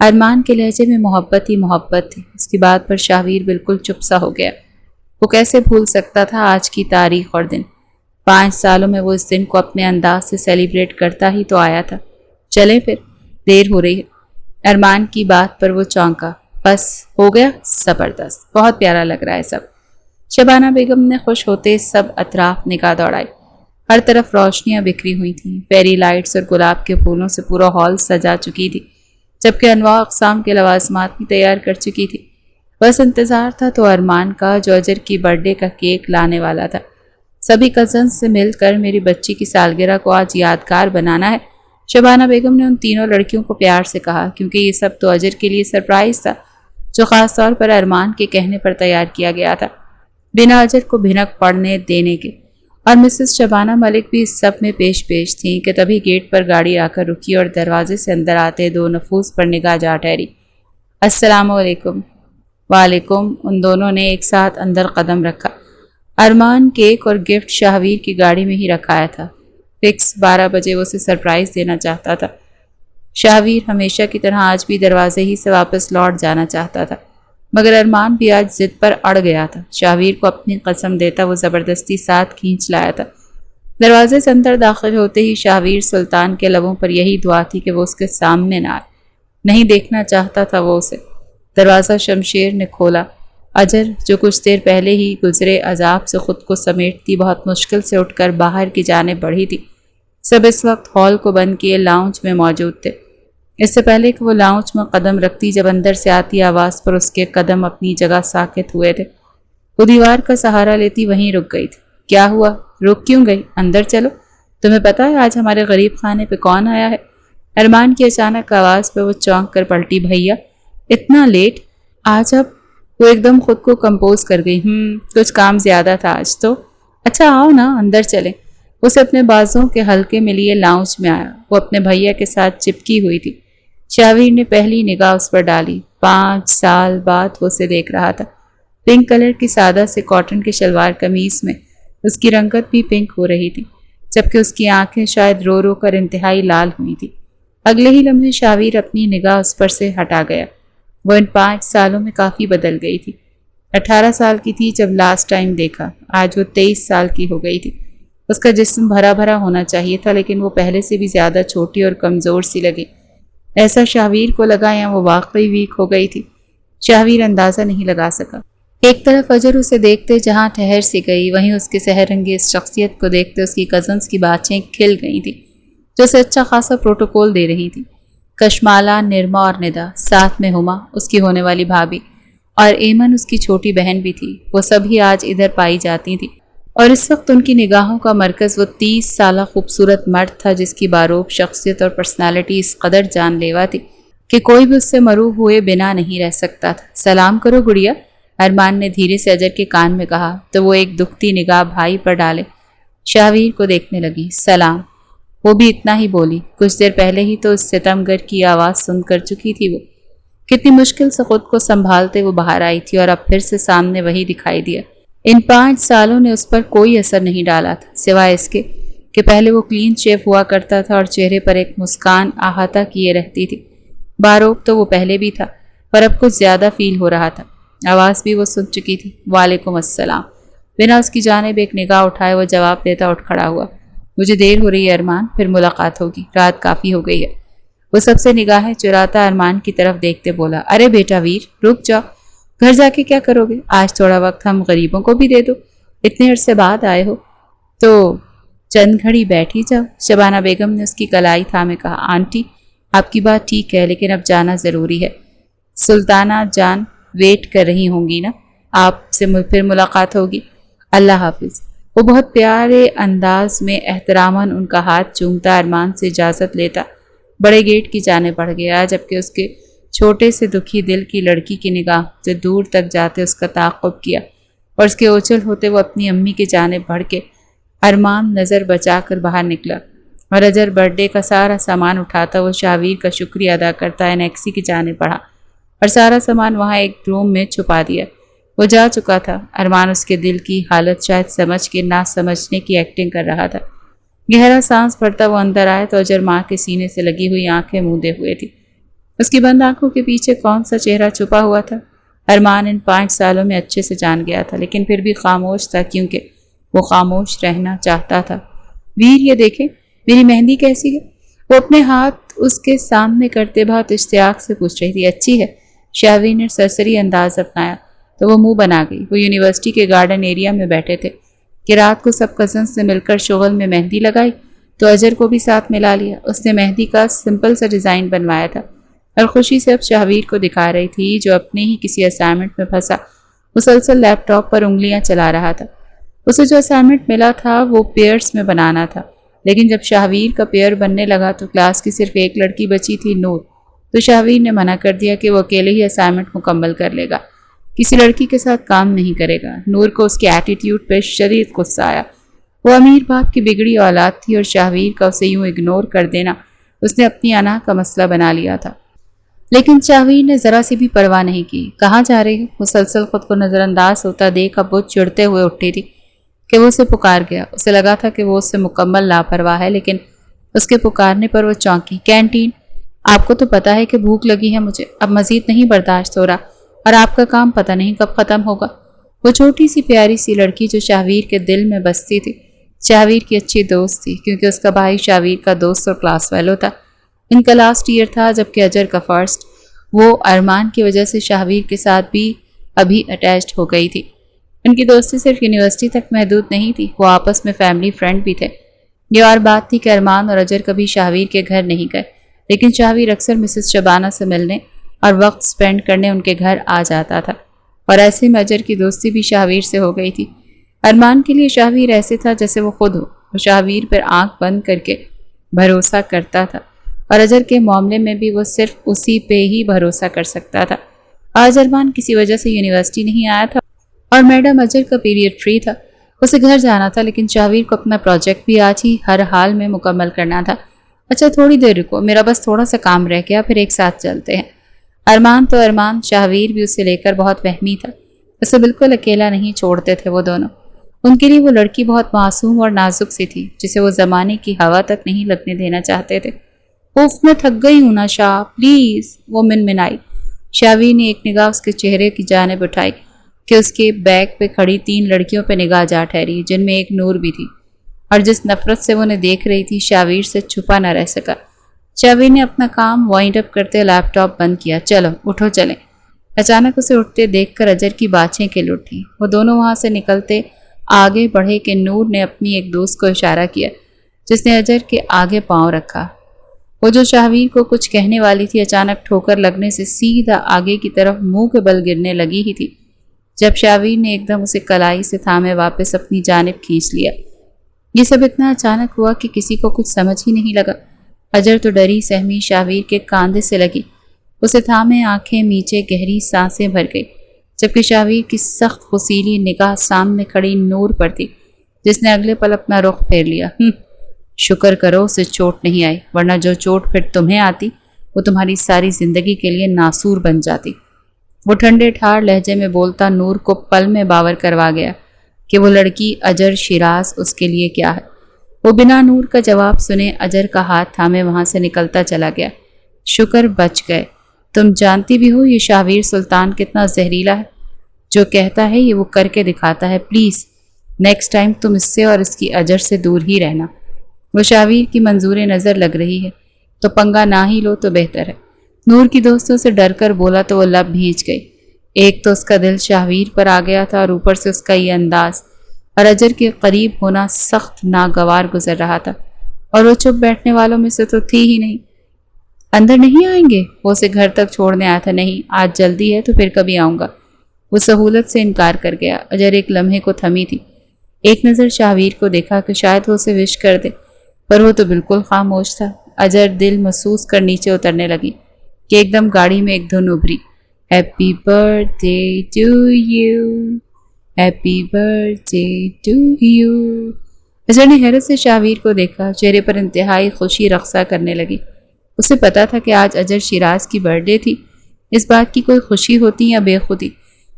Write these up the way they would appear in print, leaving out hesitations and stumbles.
ارمان کے لہجے میں محبت ہی محبت تھی۔ اس کی بات پر شاہویر بالکل چپ سا ہو گیا۔ وہ کیسے بھول سکتا تھا آج کی تاریخ اور دن؟ 5 سالوں میں وہ اس دن کو اپنے انداز سے سیلیبریٹ کرتا ہی تو آیا تھا۔ چلیں پھر، دیر ہو رہی ہے۔ ارمان کی بات پر وہ چونکا۔ بس ہو گیا؟ زبردست، بہت پیارا لگ رہا ہے سب۔ شبانہ بیگم نے خوش ہوتے سب اطراف نگاہ دوڑائی۔ ہر طرف روشنیاں بکھری ہوئی تھیں، فیری لائٹس اور گلاب کے پھولوں سے پورا ہال سجا چکی تھی، جبکہ انواع اقسام کے لوازمات بھی تیار کر چکی تھی۔ بس انتظار تھا تو ارمان کا، جو اجر کی برتھ ڈے کا کیک لانے والا تھا۔ سبھی کزنز سے مل کر میری بچی کی سالگرہ کو آج یادگار بنانا ہے، شبانہ بیگم نے ان تینوں لڑکیوں کو پیار سے کہا، کیونکہ یہ سب تو اجر کے لیے سرپرائز تھا، جو خاص طور پر ارمان کے کہنے پر تیار کیا گیا تھا، بنا اجر کو بھنک پڑنے دینے کے۔ اور مسز شبانہ ملک بھی اس سب میں پیش تھیں کہ تبھی گیٹ پر گاڑی آ کر رکی اور دروازے سے اندر آتے دو نفوس پر نگاہ جا ٹھہری۔ السلام علیکم۔ وعلیکم۔ ان دونوں نے ایک ساتھ اندر قدم رکھا۔ ارمان کیک اور گفٹ شاہویر کی گاڑی میں ہی رکھایا تھا۔ فکس 12 بجے وہ اسے سرپرائز دینا چاہتا تھا۔ شاہویر ہمیشہ کی طرح آج بھی دروازے ہی سے واپس لوٹ جانا چاہتا تھا، مگر ارمان بھی آج ضد پر اڑ گیا تھا۔ شاہویر کو اپنی قسم دیتا وہ زبردستی ساتھ کھینچ لایا تھا۔ دروازے سے اندر داخل ہوتے ہی شاہویر سلطان کے لبوں پر یہی دعا تھی کہ وہ اس کے سامنے نہ آئے۔ نہیں دیکھنا چاہتا تھا وہ اسے۔ دروازہ شمشیر نے کھولا۔ اجر، جو کچھ دیر پہلے ہی گزرے عذاب سے خود کو سمیٹتی بہت مشکل سے اٹھ کر باہر کی جانب بڑھی تھی، سب اس وقت ہال کو بند کیے لاؤنج میں موجود تھے۔ اس سے پہلے کہ وہ لاؤنج میں قدم رکھتی، جب اندر سے آتی آواز پر اس کے قدم اپنی جگہ ساکت ہوئے تھے۔ وہ دیوار کا سہارا لیتی وہیں رک گئی تھی۔ کیا ہوا؟ رک کیوں گئی؟ اندر چلو۔ تمہیں پتا ہے آج ہمارے غریب خانے پہ کون آیا ہے؟ ارمان کی اچانک آواز پہ وہ چونک کر پلٹی۔ بھیا، اتنا لیٹ آج؟ اب وہ ایک دم خود کو کمپوز کر گئی۔ کچھ کام زیادہ تھا آج تو۔ اچھا آؤ نا، اندر چلیں۔ اسے اپنے بازوں کے حلقے میں لیے لاؤنج میں آیا۔ وہ اپنے بھیا کے ساتھ چپکی ہوئی تھی۔ شاہویر نے پہلی نگاہ اس پر ڈالی۔ 5 سال بعد وہ اسے دیکھ رہا تھا۔ پنک کلر کی سادہ سے کاٹن کے شلوار قمیص میں اس کی رنگت بھی پنک ہو رہی تھی، جبکہ اس کی آنکھیں شاید رو رو کر انتہائی لال ہوئی تھی۔ اگلے ہی لمحے شاہویر اپنی نگاہ اس پر سے ہٹا گیا۔ وہ ان 5 سالوں میں کافی بدل گئی تھی۔ 18 سال کی تھی جب لاسٹ ٹائم دیکھا، آج وہ 23 سال کی ہو گئی تھی۔ اس کا جسم بھرا بھرا ہونا چاہیے تھا، لیکن وہ پہلے سے بھی زیادہ چھوٹی اور کمزور سی لگی۔ ایسا شاہویر کو لگا یا وہ واقعی ویک ہو گئی تھی؟ شاہویر اندازہ نہیں لگا سکا۔ ایک طرف اجر اسے دیکھتے جہاں ٹھہر سی گئی، وہیں اس کے سحر انگیز شخصیت کو دیکھتے اس کی کزنز کی باتیں کھل گئی تھیں، جو اسے اچھا خاصا پروٹوکول دے رہی تھی۔ کشمالہ، نرما اور ندا، ساتھ میں ہما اس کی ہونے والی بھابھی، اور ایمن اس کی چھوٹی بہن بھی تھی، وہ سب ہی آج ادھر پائی جاتی تھی۔ اور اس وقت ان کی نگاہوں کا مرکز وہ 30 سالہ خوبصورت مرد تھا، جس کی باروب شخصیت اور پرسنالٹی اس قدر جان لیوا تھی کہ کوئی بھی اس سے مروب ہوئے بنا نہیں رہ سکتا تھا۔ سلام کرو گڑیا، ارمان نے دھیرے سے اجر کے کان میں کہا تو وہ ایک دکھتی نگاہ بھائی پر ڈالے شاہویر کو دیکھنے لگی۔ سلام، وہ بھی اتنا ہی بولی۔ کچھ دیر پہلے ہی تو اس ستم گر کی آواز سن کر چکی تھی وہ۔ کتنی مشکل سے خود کو سنبھالتے وہ باہر آئی تھی، اور اب پھر سے سامنے وہی دکھائی دیا۔ ان 5 سالوں نے اس پر کوئی اثر نہیں ڈالا تھا، سوائے اس کے کہ پہلے وہ کلین شیف ہوا کرتا تھا اور چہرے پر ایک مسکان احاطہ کیے رہتی تھی۔ باروب تو وہ پہلے بھی تھا، پر اب کچھ زیادہ فیل ہو رہا تھا۔ آواز بھی وہ سن چکی تھی۔ وعلیکم السلام۔ بنا اس کی جانب ایک نگاہ اٹھائے وہ جواب دیتا اٹھ کھڑا ہوا۔ مجھے دیر ہو رہی ہے ارمان، پھر ملاقات ہوگی، رات کافی ہو گئی ہے۔ وہ سب سے نگاہیں چراتا ارمان کی طرف دیکھتے بولا، ارے بیٹا ویر، رک جاؤ، گھر جا کے کیا کرو گے؟ آج تھوڑا وقت ہم غریبوں کو بھی دے دو، اتنے عرصے بعد آئے ہو تو چند گھڑی بیٹھ ہی جاؤ۔ شبانہ بیگم نے اس کی کلائی تھامے کہا، آنٹی آپ کی بات ٹھیک ہے، لیکن اب جانا ضروری ہے۔ سلطانہ جان ویٹ کر رہی ہوں گی نا، آپ سے پھر ملاقات ہوگی۔ اللہ حافظ۔ وہ بہت پیارے انداز میں احتراماً ان کا ہاتھ چومتا ارمان سے اجازت لیتا بڑے گیٹ کی جانب بڑھ گیا، جبکہ اس کے چھوٹے سے دکھی دل کی لڑکی کی نگاہ سے دور تک جاتے اس کا تعاقب کیا، اور اس کے اوچھل ہوتے وہ اپنی امی کی جانب بڑھ کے ارمان نظر بچا کر باہر نکلا، اور اجر برتھ ڈے کا سارا سامان اٹھاتا وہ شاہویر کا شکریہ ادا کرتا انیکسی کی جانب بڑھا اور سارا سامان وہاں ایک روم میں چھپا دیا۔ وہ جا چکا تھا۔ ارمان اس کے دل کی حالت شاید سمجھ کے نہ سمجھنے کی ایکٹنگ کر رہا تھا۔ گہرا سانس بھرتا وہ اندر آیا تو اجر ماں کے سینے سے لگی ہوئی آنکھیں موندے ہوئے تھی۔ اس کی بند آنکھوں کے پیچھے کون سا چہرہ چھپا ہوا تھا؟ ارمان ان 5 سالوں میں اچھے سے جان گیا تھا، لیکن پھر بھی خاموش تھا کیونکہ وہ خاموش رہنا چاہتا تھا۔ ویر، یہ دیکھیں میری مہندی کیسی ہے؟ وہ اپنے ہاتھ اس کے سامنے کرتے بہت اشتیاق سے پوچھ رہی تھی۔ اچھی ہے؟ شاہویر نے سرسری انداز اپنایا تو وہ منہ بنا گئی۔ وہ یونیورسٹی کے گارڈن ایریا میں بیٹھے تھے کہ رات کو سب کزنز سے مل کر شغل میں مہندی لگائی تو اجر کو بھی ساتھ ملا لیا۔ اس نے مہندی کا سمپل سا ڈیزائن بنوایا تھا اور خوشی سے اب شاہویر کو دکھا رہی تھی جو اپنے ہی کسی اسائنمنٹ میں پھنسا مسلسل لیپ ٹاپ پر انگلیاں چلا رہا تھا۔ اسے جو اسائنمنٹ ملا تھا وہ پیئرس میں بنانا تھا، لیکن جب شاہویر کا پیئر بننے لگا تو کلاس کی صرف ایک لڑکی بچی تھی، نور، تو شاہویر نے منع کر دیا کہ وہ اکیلے ہی اسائنمنٹ مکمل کر لے گا، کسی لڑکی کے ساتھ کام نہیں کرے گا۔ نور کو اس کے ایٹیٹیوڈ پہ شدید غصہ آیا۔ وہ امیر باپ کی بگڑی اولاد تھی اور شاہویر کا اسے یوں اگنور کر دینا اس نے اپنی انا کا مسئلہ بنا لیا تھا۔ لیکن شاہویر نے ذرا سی بھی پرواہ نہیں کی۔ کہاں جا رہی ہے؟ مسلسل خود کو نظر انداز ہوتا دیکھ اب وہ چڑھتے ہوئے اٹھی تھی کہ وہ اسے پکار گیا۔ اسے لگا تھا کہ وہ اس سے مکمل لاپرواہ ہے، لیکن اس کے پکارنے پر وہ چونکی۔ کینٹین؟ آپ کو تو پتا ہے کہ بھوک لگی ہے مجھے، اب مزید نہیں برداشت ہو رہا، اور آپ کا کام پتہ نہیں کب ختم ہوگا۔ وہ چھوٹی سی پیاری سی لڑکی جو شاہویر کے دل میں بستی تھی، شاہویر کی اچھی دوست تھی کیونکہ اس کا بھائی شاہویر کا دوست اور کلاس فیلو تھا۔ ان کا لاسٹ ایئر تھا جبکہ اجر کا فرسٹ۔ وہ ارمان کی وجہ سے شاہویر کے ساتھ بھی ابھی اٹیچڈ ہو گئی تھی۔ ان کی دوستی صرف یونیورسٹی تک محدود نہیں تھی، وہ آپس میں فیملی فرینڈ بھی تھے۔ یہ اور بات تھی کہ ارمان اور اجر کبھی شاہویر کے گھر نہیں گئے، لیکن شاہویر اکثر مسز شبانہ سے ملنے اور وقت سپینڈ کرنے ان کے گھر آ جاتا تھا، اور ایسے میں اجر کی دوستی بھی شاہویر سے ہو گئی تھی۔ ارمان کے لیے شاہویر ایسے تھا جیسے وہ خود ہو، وہ شاہویر پر آنکھ بند کر کے بھروسہ کرتا تھا، اور اجر کے معاملے میں بھی وہ صرف اسی پہ ہی بھروسہ کر سکتا تھا۔ آج ارمان کسی وجہ سے یونیورسٹی نہیں آیا تھا اور میڈم اجر کا پیریڈ فری تھا، اسے گھر جانا تھا، لیکن شاہویر کو اپنا پروجیکٹ بھی آج ہی ہر حال میں مکمل کرنا تھا۔ اچھا تھوڑی دیر رکو، میرا بس تھوڑا سا کام رہ گیا، پھر ایک ساتھ چلتے ہیں۔ ارمان تو ارمان، شاہویر بھی اسے لے کر بہت وہمی تھا، اسے بالکل اکیلا نہیں چھوڑتے تھے وہ دونوں۔ ان کے لیے وہ لڑکی بہت معصوم اور نازک سی تھی جسے وہ زمانے کی ہوا تک نہیں لگنے دینا چاہتے تھے۔ اوف، میں تھک گئی ہوں نا شاہ، پلیز، وہ منمنائی۔ شاہویر نے ایک نگاہ اس کے چہرے کی جانب اٹھائی کہ اس کے بیک پہ کھڑی 3 لڑکیوں پہ نگاہ جا ٹھہری، جن میں ایک نور بھی تھی، اور جس نفرت سے وہ انہیں دیکھ رہی تھی شاہویر سے چھپا نہ رہ سکا۔ شاہویر نے اپنا کام وائنڈ اپ کرتے لیپ ٹاپ بند کیا۔ چلو اٹھو چلیں۔ اچانک اسے اٹھتے دیکھ کر اجر کی باچھیں کھل اٹھی۔ وہ دونوں وہاں سے نکلتے آگے بڑھے کہ نور نے اپنی ایک دوست کو اشارہ کیا جس نے اجر کے آگے پاؤں رکھا۔ وہ جو شاہویر کو کچھ کہنے والی تھی اچانک ٹھوکر لگنے سے سیدھا آگے کی طرف منہ کے بل گرنے لگی ہی تھی جب شاہویر نے ایک دم اسے کلائی سے تھامے واپس اپنی جانب کھینچ لیا۔ یہ سب اتنا اچانک ہوا کہ کسی کو کچھ سمجھ ہی نہیں لگا۔ اجر تو ڈری سہمی شاہویر کے کاندھے سے لگی، اسے تھامے آنکھیں میچے گہری سانسیں بھر گئی، جبکہ شاہویر کی سخت خصیلی نگاہ سامنے کھڑی نور پر تھی جس نے اگلے پل اپنا رخ پھیر لیا۔ شکر کرو اسے چوٹ نہیں آئی، ورنہ جو چوٹ پھر تمہیں آتی وہ تمہاری ساری زندگی کے لیے ناسور بن جاتی۔ وہ ٹھنڈے ٹھار لہجے میں بولتا نور کو پل میں باور کروا گیا کہ وہ لڑکی اجر شیراز اس کے لیے کیا ہے۔ وہ بنا نور کا جواب سنے اجر کا ہاتھ تھامے وہاں سے نکلتا چلا گیا۔ شکر بچ گئے۔ تم جانتی بھی ہو یہ شاہویر سلطان کتنا زہریلا ہے، جو کہتا ہے یہ وہ کر کے دکھاتا ہے۔ پلیز نیکسٹ ٹائم تم اس سے اور اس کی اجر سے دور ہی رہنا۔ وہ شاہویر کی منظور نظر لگ رہی ہے تو پنگا نہ ہی لو تو بہتر ہے۔ نور کی دوستوں سے ڈر کر بولا تو وہ لب بھیج گئی۔ ایک تو اس کا دل شاہویر پر آ گیا تھا اور اوپر سے اس کا یہ انداز، اور اجر کے قریب ہونا سخت ناگوار گزر رہا تھا، اور وہ چپ بیٹھنے والوں میں سے تو تھی ہی نہیں۔ اندر نہیں آئیں گے؟ وہ اسے گھر تک چھوڑنے آیا تھا۔ نہیں، آج جلدی ہے تو پھر کبھی آؤں گا۔ وہ سہولت سے انکار کر گیا۔ اجر ایک لمحے کو تھمی تھی، ایک نظر شاہویر کو دیکھا کہ شاید وہ اسے وش کر دے، پر وہ تو بالکل خاموش تھا۔ اجر دل محسوس کر نیچے اترنے لگی کہ ایک دم گاڑی میں ایک دھن ابھری، happy birthday to you, happy birthday to you. اجر نے حیرت سے شاہویر کو دیکھا، چہرے پر انتہائی خوشی رقصہ کرنے لگی۔ اسے پتا تھا کہ آج اجر شیراز کی برتھ ڈے تھی، اس بات کی کوئی خوشی ہوتی یا بے خودی،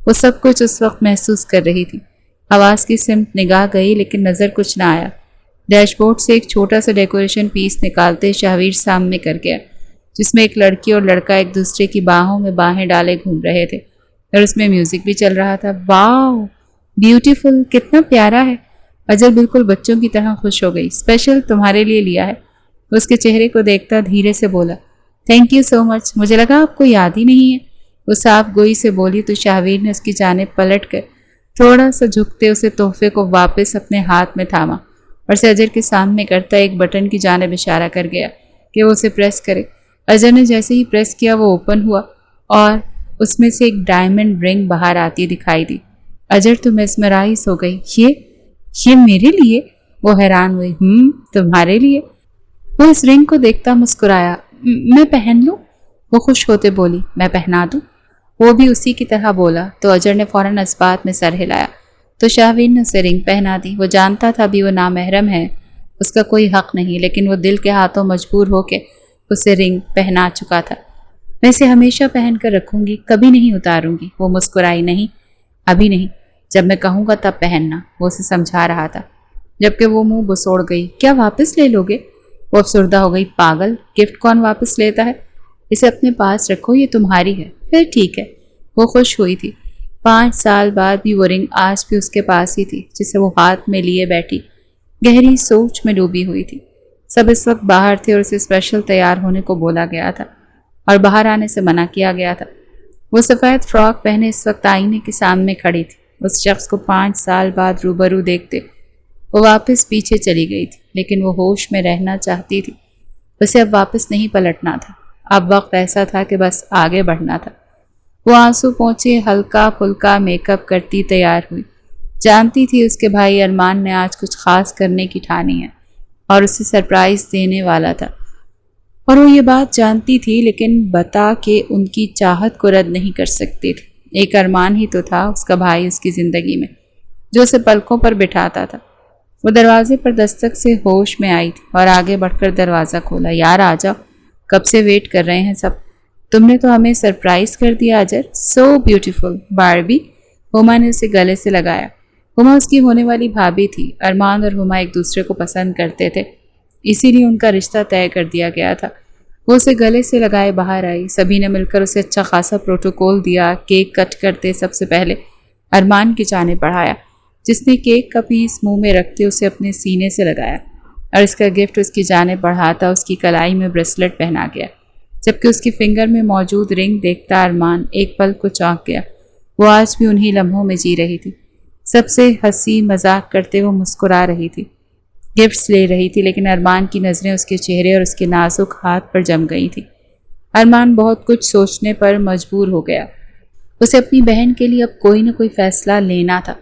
وہ سب کچھ اس وقت محسوس کر رہی تھی۔ آواز کی سمت نگاہ گئی لیکن نظر کچھ نہ آیا۔ ڈیش بورڈ سے ایک چھوٹا سا ڈیکوریشن پیس نکالتے شاہویر سامنے کر گیا۔ جس میں ایک لڑکی اور لڑکا ایک دوسرے کی باہوں میں باہیں ڈالے گھوم رہے تھے اور اس میں میوزک بھی چل رہا تھا۔ واو، بیوٹیفل، کتنا پیارا ہے۔ اجر بالکل بچوں کی طرح خوش ہو گئی۔ اسپیشل تمہارے لیے لیا ہے۔ اس کے چہرے کو دیکھتا دھیرے سے بولا، تھینک یو سو مچ، مجھے لگا آپ کو یاد ہی نہیں ہے۔ وہ صاف گوئی سے بولی تو شاہویر نے اس کی جانب پلٹ کر تھوڑا سا جھکتے اسے تحفے کو واپس اپنے ہاتھ میں تھاما اور اسے اجر کے سامنے کرتا ایک بٹن کی جانب اشارہ کر گیا کہ وہ اسے پریس کرے۔ اجر نے جیسے ہی پریس کیا وہ اوپن ہوا اور اس میں سے ایک ڈائمنڈ رنگ باہر آتی دکھائی دی۔ اجر تو میسمرائز ہو گئی۔ یہ میرے لیے؟ وہ حیران ہوئی۔ تمہارے لیے؟ وہ اس رنگ کو دیکھتا مسکرایا۔ میں پہن لوں؟ وہ خوش ہوتے بولی، میں پہنا دوں؟ وہ بھی اسی کی طرح بولا تو اجر نے فوراً اس بات میں سر ہلایا تو شاہویر نے اسے رنگ پہنا دی۔ وہ جانتا تھا بھی وہ نامحرم ہے، اس کا کوئی حق نہیں، لیکن وہ دل کے ہاتھوں مجبور ہو کے اسے رنگ پہنا چکا تھا۔ میں اسے ہمیشہ پہن کر رکھوں گی، کبھی نہیں اتاروں گی۔ وہ مسکرائی۔ نہیں، ابھی نہیں، جب میں کہوں گا تب پہننا، وہ اسے سمجھا رہا تھا، جبکہ وہ منہ بسوڑ گئی۔ کیا واپس لے لو گے؟ وہ افسردہ ہو گئی۔ پاگل، گفٹ کون واپس لیتا ہے؟ اسے اپنے پاس رکھو، یہ تمہاری ہے۔ پھر ٹھیک ہے۔ وہ خوش ہوئی تھی۔ 5 سال بعد بھی وہ رنگ آج بھی اس کے پاس ہی تھی، جسے وہ ہاتھ میں لیے بیٹھی گہری سوچ میں ڈوبی ہوئی تھی۔ سب اس وقت باہر تھے اور اسے اسپیشل تیار ہونے کو بولا گیا تھا اور باہر آنے سے منع کیا گیا تھا۔ وہ سفید فراک پہنے اس وقت آئینے کے سامنے کھڑی تھی۔ اس شخص کو 5 سال بعد روبرو دیکھتے وہ واپس پیچھے چلی گئی تھی، لیکن وہ ہوش میں رہنا چاہتی تھی۔ اسے اب واپس نہیں پلٹنا تھا، اب وقت ایسا تھا کہ بس آگے بڑھنا تھا۔ وہ آنسو پہنچے ہلکا پھلکا میک اپ کرتی تیار ہوئی۔ جانتی تھی اس کے بھائی ارمان نے آج کچھ خاص کرنے کی ٹھانی ہے اور اسے سرپرائز دینے والا تھا، اور وہ یہ بات جانتی تھی، لیکن بتا کے ان کی چاہت کو رد نہیں کر سکتی تھی۔ ایک ارمان ہی تو تھا اس کا بھائی اس کی زندگی میں، جو اسے پلکوں پر بٹھاتا تھا۔ وہ دروازے پر دستک سے ہوش میں آئی تھی اور آگے بڑھ کر دروازہ کھولا۔ یار آ جاؤ، کب سے ویٹ کر رہے ہیں سب۔ تم نے تو ہمیں سرپرائز کر دیا اجر، سو بیوٹیفل۔ باربی، ہما نے اسے گلے سے لگایا۔ ہما اس کی ہونے والی بھابھی تھی۔ ارمان اور ہما ایک دوسرے کو پسند کرتے تھے، اسی لیے ان کا رشتہ طے کر دیا گیا تھا۔ وہ اسے گلے سے لگائے باہر آئی۔ سبھی نے مل کر اسے اچھا خاصا پروٹوکول دیا۔ کیک کٹ کرتے سب سے پہلے ارمان کی جانب بڑھایا، جس نے کیک کا پیس منہ میں رکھتے اسے اپنے سینے سے لگایا اور اس کا گفٹ اس کی جانب بڑھاتا اس کی کلائی میں بریسلٹ پہنا گیا، جبکہ اس کی فنگر میں موجود رنگ دیکھتا ارمان ایک پل کو چونک گیا۔ وہ آج بھی انہی لمحوں میں جی رہی تھی، سب سے ہنسی مذاق کرتے وہ مسکرا رہی تھی، گفٹس لے رہی تھی، لیکن ارمان کی نظریں اس کے چہرے اور اس کے نازک ہاتھ پر جم گئی تھی۔ ارمان بہت کچھ سوچنے پر مجبور ہو گیا۔ اسے اپنی بہن کے لیے اب کوئی نہ کوئی فیصلہ لینا تھا،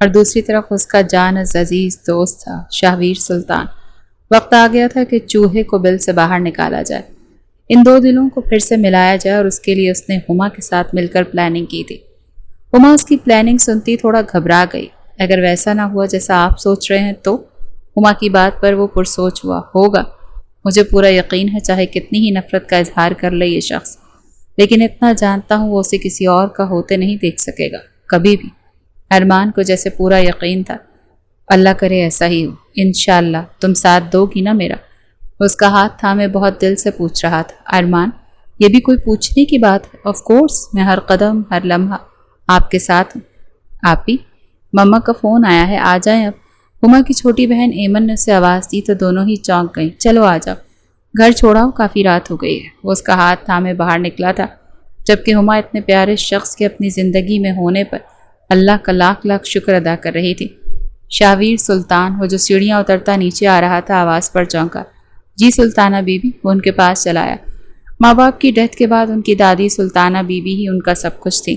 اور دوسری طرف اس کا جان عزیز دوست تھا شاہویر سلطان۔ وقت آ گیا تھا کہ چوہے کو بل سے باہر نکالا جائے، ان دو دلوں کو پھر سے ملایا جائے، اور اس کے لیے اس نے ہما کے ساتھ مل کر پلاننگ کی تھی۔ ہما اس کی پلاننگ سنتی تھوڑا گھبرا گئی۔ اگر ویسا نہ ہوا جیسا آپ سوچ رہے ہیں تو؟ ہما کی بات پر وہ پرسوچ ہوا۔ ہوگا، مجھے پورا یقین ہے، چاہے کتنی ہی نفرت کا اظہار کر لے یہ شخص، لیکن اتنا جانتا ہوں وہ اسے کسی اور کا ہوتے نہیں دیکھ سکے گا کبھی بھی۔ ارمان کو جیسے پورا یقین تھا۔ اللہ کرے ایسا ہی ہو، انشاءاللہ۔ تم ساتھ دو گی نا میرا؟ اس کا ہاتھ تھامے بہت دل سے پوچھ رہا تھا۔ ارمان، یہ بھی کوئی پوچھنے کی بات ہے؟ آف کورس، میں ہر قدم ہر لمحہ آپ کے ساتھ ہوں۔ آپ بھی؟ مما کا فون آیا ہے، آ جائیں اب۔ ہما کی چھوٹی بہن ایمن نے اسے آواز دی تو دونوں ہی چونک گئیں۔ چلو آ جاؤ، گھر چھوڑاؤ، کافی رات ہو گئی ہے۔ وہ اس کا ہاتھ تھامے باہر نکلا تھا، جبکہ ہما اتنے پیارے شخص کے اپنی زندگی میں ہونے پر اللہ کا لاکھ لاکھ شکر ادا کر رہی تھی۔ شاہویر سلطان، وہ جو سیڑھیاں اترتا نیچے آ رہا تھا، آواز پر چونکا۔ جی سلطانہ بی بی۔ وہ ان کے پاس چلایا۔ ماں باپ کی ڈیتھ کے بعد ان کی دادی سلطانہ بی بی ہی ان کا سب کچھ تھی،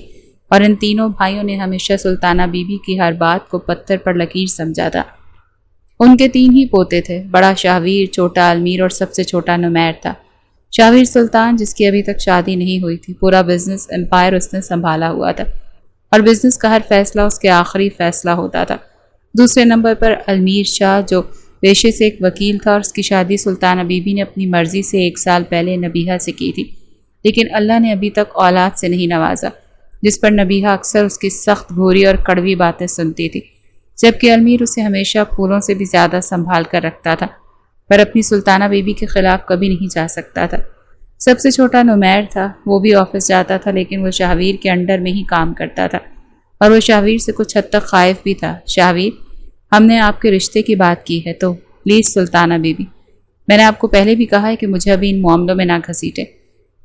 اور ان تینوں بھائیوں نے ہمیشہ سلطانہ بی بی کی ہر بات کو پتھر پر لکیر سمجھا تھا۔ ان کے 3 ہی پوتے تھے، بڑا شاہویر، چھوٹا المیر اور سب سے چھوٹا نمیر تھا۔ شاہویر سلطان، جس کی ابھی تک شادی نہیں ہوئی تھی، پورا بزنس امپائر اس نے سنبھالا ہوا تھا، اور بزنس کا ہر فیصلہ اس کے آخری فیصلہ ہوتا تھا۔ دوسرے نمبر پر المیر شاہ، جو پیشے سے ایک وکیل تھا، اور اس کی شادی سلطانہ بی بی نے اپنی مرضی سے 1 سال پہلے نبیہہ سے کی تھی، لیکن اللہ نے ابھی تک اولاد سے نہیں نوازا، جس پر نبیہہ اکثر اس کی سخت بھوری اور کڑوی باتیں سنتی تھی، جبکہ المیر اسے ہمیشہ پھولوں سے بھی زیادہ سنبھال کر رکھتا تھا، پر اپنی سلطانہ بی بی کے خلاف کبھی نہیں جا سکتا تھا۔ سب سے چھوٹا نمیر تھا، وہ بھی آفس جاتا تھا لیکن وہ شاہویر کے انڈر میں ہی کام کرتا تھا اور وہ شاہویر سے کچھ حد تک خائف بھی تھا۔ شاہویر، ہم نے آپ کے رشتے کی بات کی ہے تو پلیز سلطانہ بی بی، میں نے آپ کو پہلے بھی کہا ہے کہ مجھے ابھی ان معاملوں میں نہ گھسیٹے،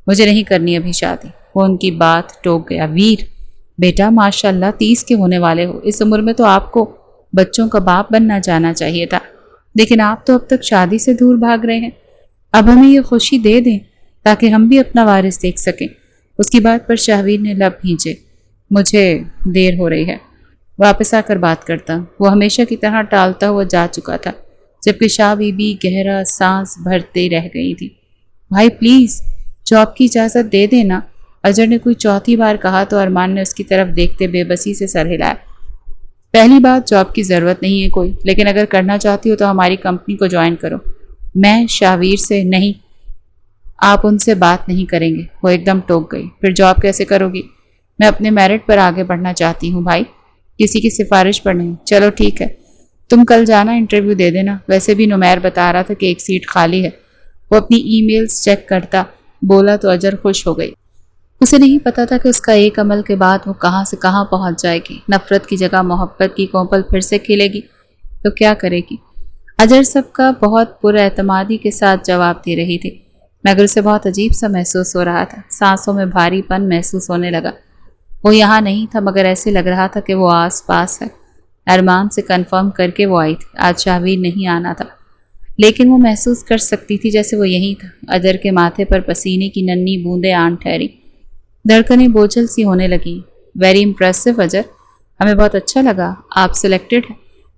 مجھے نہیں کرنی ابھی شادی۔ وہ ان کی بات ٹوک گیا۔ ویر بیٹا، ماشاء اللہ 30 کے ہونے والے ہو، اس عمر میں تو آپ کو بچوں کا باپ بننا جانا چاہیے تھا، لیکن آپ تو اب تک شادی سے دور بھاگ رہے ہیں۔ اب ہمیں یہ خوشی دے دیں تاکہ ہم بھی اپنا وارث دیکھ سکیں۔ اس کی بات پر شاہویر نے لب بھینچے۔ مجھے دیر ہو رہی ہے، واپس آ کر بات کرتا ہوں۔ وہ ہمیشہ کی طرح ٹالتا ہوا جا چکا تھا، جبکہ شاہ بی بی گہرا سانس بھرتے رہ گئی تھی۔ بھائی پلیز جاب کی اجازت دے دینا، اجر نے کوئی چوتھی بار کہا تو ارمان نے اس کی طرف دیکھتے بے بسی سے سر ہلایا۔ پہلی بات، جاب کی ضرورت نہیں ہے کوئی، لیکن اگر کرنا چاہتی ہو تو ہماری کمپنی کو جوائن کرو۔ میں شاہویر سے نہیں، آپ ان سے بات نہیں کریں گے۔ وہ ایک دم ٹوک گئی۔ پھر جاب کیسے کرو گی؟ میں اپنے میرٹ پر آگے بڑھنا چاہتی ہوں بھائی، کسی کی سفارش پر نہیں۔ چلو ٹھیک ہے، تم کل جانا، انٹرویو دے دینا۔ ویسے بھی نمیر بتا رہا تھا کہ ایک سیٹ خالی ہے۔ وہ اپنی ای میلز چیک کرتا بولا تو اجر خوش ہو گئی۔ اسے نہیں پتا تھا کہ اس کا ایک عمل کے بعد وہ کہاں سے کہاں پہنچ جائے گی۔ نفرت کی جگہ محبت کی کوپل پھر سے کھلے گی تو کیا کرے گی؟ اجر سب کا بہت پر اعتمادی کے ساتھ جواب دے رہی تھی، مگر اسے بہت عجیب سا محسوس ہو رہا تھا۔ سانسوں میں بھاری پن محسوس ہونے لگا۔ وہ یہاں نہیں تھا مگر ایسے لگ رہا تھا کہ وہ آس پاس ہے۔ ارمان سے کنفرم کر کے وہ آئی تھی، آج شاہویر نہیں آنا تھا، لیکن وہ محسوس کر سکتی تھی جیسے وہ یہیں تھا۔ اجر کے ماتھے پر پسینے کی ننھی بوندیں آن ٹھہری، دھڑکنیں بوجھل سی ہونے لگیں۔ ویری امپریسو اجر، ہمیں بہت اچھا لگا، آپ سلیکٹڈ ہیں،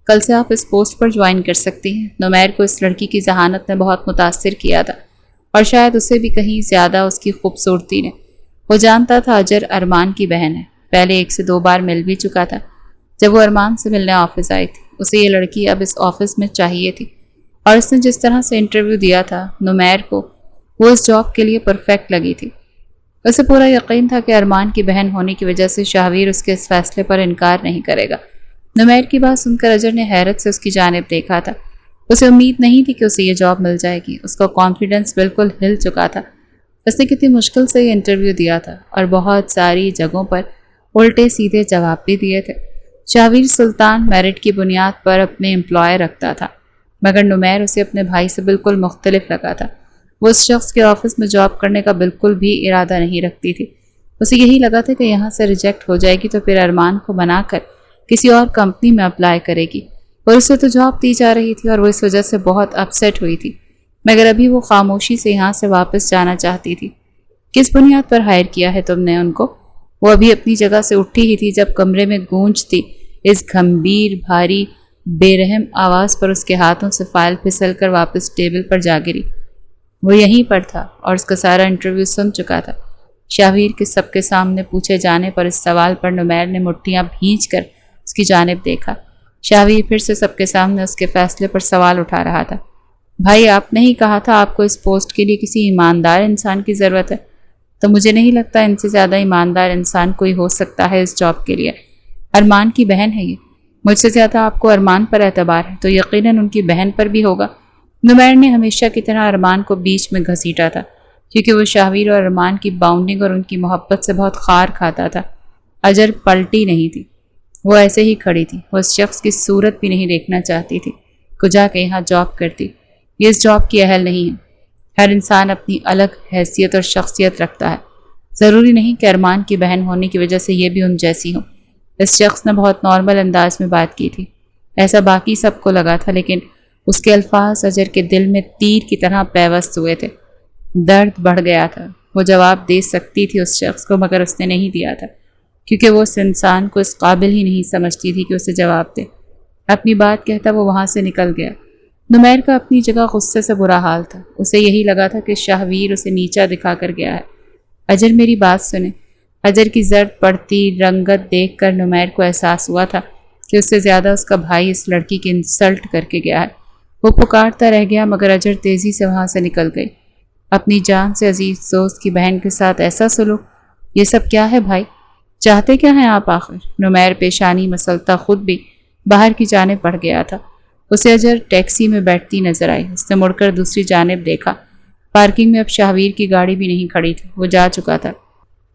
کل سے آپ اس پوسٹ پر جوائن کر سکتی ہیں۔ نمیر کو اس لڑکی کی ذہانت نے بہت متاثر کیا تھا، اور شاید اسے بھی کہیں زیادہ اس کی خوبصورتی نے۔ وہ جانتا تھا اجر ارمان کی بہن ہے، پہلے 1 سے 2 بار مل بھی چکا تھا جب وہ ارمان سے ملنے آفس آئی تھی۔ اسے یہ لڑکی اب اس آفس میں چاہیے تھی، اور اس نے جس طرح سے انٹرویو دیا تھا نمیر کو، وہ اس جاب کے لیے پرفیکٹ لگی تھی۔ اسے پورا یقین تھا کہ ارمان کی بہن ہونے کی وجہ سے شاہویر اس کے اس فیصلے پر انکار نہیں کرے گا۔ نمیر کی بات سن کر اجر نے حیرت سے اس کی جانب دیکھا تھا۔ اسے امید نہیں تھی کہ اسے یہ جاب مل جائے گی۔ اس کا کانفیڈنس بالکل ہل چکا تھا۔ اس نے کتنی مشکل سے یہ انٹرویو دیا تھا اور بہت ساری جگہوں پر الٹے سیدھے جواب بھی دیے تھے۔ شاہویر سلطان میرٹ کی بنیاد پر اپنے امپلائے رکھتا تھا، مگر نمیر اسے اپنے بھائی سے بالکل مختلف لگا تھا۔ وہ اس شخص کے آفس میں جاب کرنے کا بالکل بھی ارادہ نہیں رکھتی تھی۔ اسے یہی لگا تھا کہ یہاں سے ریجیکٹ ہو جائے گی تو پھر ارمان کو بنا کر کسی اور کمپنی میں اپلائی کرے گی، اور اسے تو جاب دی جا رہی تھی اور وہ اس وجہ سے بہت اپسیٹ ہوئی تھی، مگر ابھی وہ خاموشی سے یہاں سے واپس جانا چاہتی تھی۔ کس بنیاد پر ہائر کیا ہے تم نے ان کو؟ وہ ابھی اپنی جگہ سے اٹھی ہی تھی جب کمرے میں گونجتی اس گھمبیر بھاری بے رحم آواز پر اس کے ہاتھوں سے فائل پھسل کر واپس ٹیبل پر جا گری۔ وہ یہیں پر تھا اور اس کا سارا انٹرویو سن چکا تھا۔ شاہویر کے سب کے سامنے پوچھے جانے پر اس سوال پر نمیر نے مٹھیاں بھینچ کر اس کی جانب دیکھا۔ شاہویر پھر سے سب کے سامنے اس کے فیصلے پر سوال اٹھا رہا تھا۔ بھائی، آپ نے ہی کہا تھا آپ کو اس پوسٹ کے لیے کسی ایماندار انسان کی ضرورت ہے، تو مجھے نہیں لگتا ان سے زیادہ ایماندار انسان کوئی ہو سکتا ہے اس جاب کے لیے۔ ارمان کی بہن ہے یہ، مجھ سے زیادہ آپ کو ارمان پر اعتبار ہے تو یقیناً ان کی بہن پر بھی ہوگا۔ نمیر نے ہمیشہ کی طرح ارمان کو بیچ میں گھسیٹا تھا، کیونکہ وہ شاہویر اور ارمان کی باؤنڈنگ اور ان کی محبت سے بہت خار کھاتا تھا۔ اجر پلٹی نہیں تھی، وہ ایسے ہی کھڑی تھی۔ وہ اس شخص کی صورت بھی نہیں دیکھنا چاہتی تھی، کجا کہ یہاں جاب کرتی۔ یہ اس جاب کی اہل نہیں ہے۔ ہر انسان اپنی الگ حیثیت اور شخصیت رکھتا ہے، ضروری نہیں کہ ارمان کی بہن ہونے کی وجہ سے یہ بھی ان جیسی ہو۔ اس شخص نے بہت نارمل انداز میں بات کی تھی، ایسا باقی سب کو لگا تھا، لیکن اس کے الفاظ اجر کے دل میں تیر کی طرح پیوست ہوئے تھے۔ درد بڑھ گیا تھا۔ وہ جواب دے سکتی تھی اس شخص کو، مگر اس نے نہیں دیا تھا، کیونکہ وہ اس انسان کو اس قابل ہی نہیں سمجھتی تھی کہ اسے جواب دے۔ اپنی بات کہتا وہ وہاں سے نکل گیا۔ نمیر کا اپنی جگہ غصے سے برا حال تھا۔ اسے یہی لگا تھا کہ شاہویر اسے نیچا دکھا کر گیا ہے۔ اجر میری بات سنیں۔ اجر کی زرد پڑتی رنگت دیکھ کر نمیر کو احساس ہوا تھا کہ اس سے زیادہ اس کا بھائی اس لڑکی کی انسلٹ کر کے گیا ہے۔ وہ پکارتا رہ گیا، مگر اجر تیزی سے وہاں سے نکل گئی۔ اپنی جان سے عزیز دوست کی بہن کے ساتھ ایسا سلوک، یہ سب کیا ہے بھائی؟ چاہتے کیا ہیں آپ آخر؟ نمیر پیشانی مسلتا خود بھی باہر کی جانب بڑھ گیا تھا۔ اسے اجر ٹیکسی میں بیٹھتی نظر آئی۔ اس نے مڑ کر دوسری جانب دیکھا پارکنگ میں اب شاہویر کی گاڑی بھی نہیں کھڑی تھی، وہ جا چکا تھا۔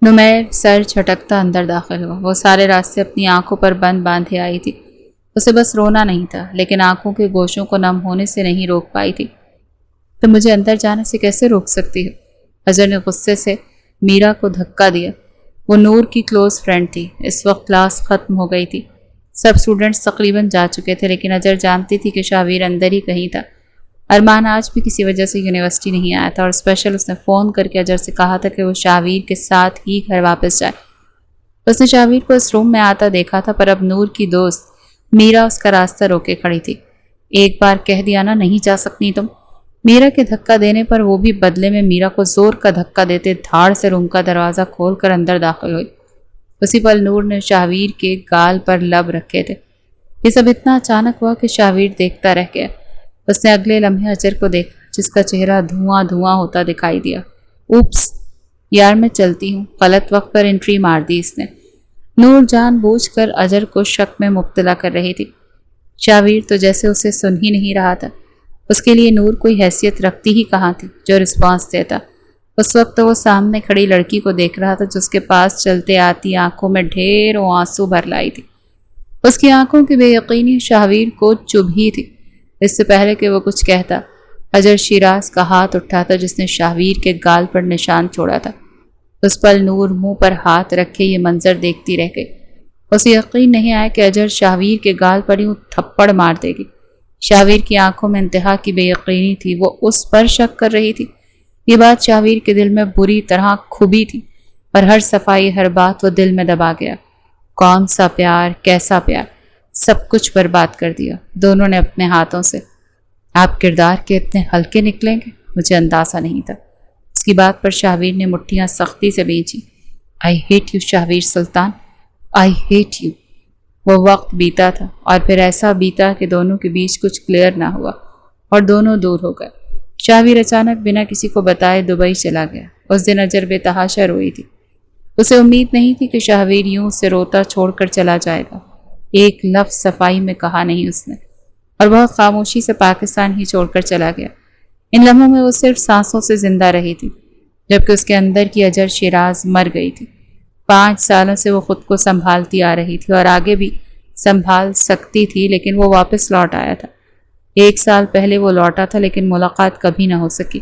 نمیر سر جھٹکتا اندر داخل ہوا۔ وہ سارے راستے اپنی آنکھوں پر بند باندھے آئی تھی۔ اسے بس رونا نہیں تھا، لیکن آنکھوں کے گوشوں کو نم ہونے سے نہیں روک پائی تھی۔ تو مجھے اندر جانے سے کیسے روک سکتی ہو؟ اظہر نے غصے سے میرا کو دھکا دیا۔ وہ نور کی کلوز فرینڈ تھی۔ اس وقت کلاس ختم ہو گئی تھی، سب اسٹوڈنٹس تقریباً جا چکے تھے، لیکن اظہر جانتی تھی کہ شاہویر اندر ہی کہیں تھا۔ ارمان آج بھی کسی وجہ سے یونیورسٹی نہیں آیا تھا اور اسپیشل اس نے فون کر کے اظہر سے کہا تھا کہ وہ شاہویر کے ساتھ ہی گھر واپس جائے۔ اس نے شاہویر کو اس روم میں آتا دیکھا تھا، پر اب نور کی دوست میرا اس کا راستہ روکے کھڑی تھی۔ ایک بار کہہ دیا نا نہیں جا سکتی تم۔ میرا کے دھکا دینے پر وہ بھی بدلے میں میرا کو زور کا دھکا دیتے دھاڑ سے روم کا دروازہ کھول کر اندر داخل ہوئی۔ اسی پل نور نے شاہویر کے گال پر لب رکھے تھے۔ یہ سب اتنا اچانک ہوا کہ شاہویر دیکھتا رہ گیا۔ اس نے اگلے لمحے اظہر کو دیکھا، جس کا چہرہ دھواں دھواں ہوتا دکھائی دیا۔ اوپس یار، میں چلتی ہوں۔ غلط وقت پر انٹری مار دی اس نے۔ نور جان بوجھ کر اظہر کو شک میں مبتلا کر رہی تھی۔ شاہویر تو جیسے اسے سن ہی نہیں رہا تھا۔ اس کے لیے نور کوئی حیثیت رکھتی ہی کہاں تھی جو رسپانس دیتا۔ اس وقت تو وہ سامنے کھڑی لڑکی کو دیکھ رہا تھا جس کے پاس چلتے آتی آنکھوں میں ڈھیروں آنسو بھر لائی تھی۔ اس کی آنکھوں کی بے یقینی شاہویر کو چبھ ہی تھی۔ اس سے پہلے کہ وہ کچھ کہتا، اظہر شیراز کا ہاتھ اٹھا تھا جس نے شاہویر کے گال پر نشان چھوڑا تھا۔ اس پل نور منہ پر ہاتھ رکھے یہ منظر دیکھتی رہ گئی۔ اسے یقین نہیں آیا کہ اظہر شاہویر کے گال پر یوں تھپڑ مار دے گی۔ شاہویر کی آنکھوں میں انتہا کی بے یقینی تھی، وہ اس پر شک کر رہی تھی۔ یہ بات شاہویر کے دل میں بری طرح کھبی تھی، پر ہر صفائی ہر بات وہ دل میں دبا گیا۔ کون سا پیار، کیسا پیار، سب کچھ برباد کر دیا دونوں نے اپنے ہاتھوں سے۔ آپ کردار کے اتنے ہلکے نکلیں گے مجھے اندازہ نہیں تھا۔ اس کی بات پر شاہویر نے مٹھیاں سختی سے بھینچی۔ I hate you Shahveer Sultan, I hate you. وہ وقت بیتا تھا اور پھر ایسا بیتا کہ دونوں کے بیچ کچھ کلیئر نہ ہوا اور دونوں دور ہو گئے۔ شاہویر اچانک بنا کسی کو بتائے دبئی چلا گیا۔ اس دن اظہر بے تحاشا روئی تھی۔ اسے امید نہیں تھی کہ شاہویر یوں اسے روتا چھوڑ کر چلا جائے گا۔ ایک لفظ صفائی میں کہا نہیں اس نے، اور بہت خاموشی سے پاکستان ہی چھوڑ کر چلا گیا۔ ان لمحوں میں وہ صرف سانسوں سے زندہ رہی تھی، جبکہ اس کے اندر کی اظہر شیراز مر گئی تھی۔ 5 سالوں سے وہ خود کو سنبھالتی آ رہی تھی اور آگے بھی سنبھال سکتی تھی، لیکن وہ واپس لوٹ آیا تھا۔ 1 سال پہلے وہ لوٹا تھا، لیکن ملاقات کبھی نہ ہو سکی،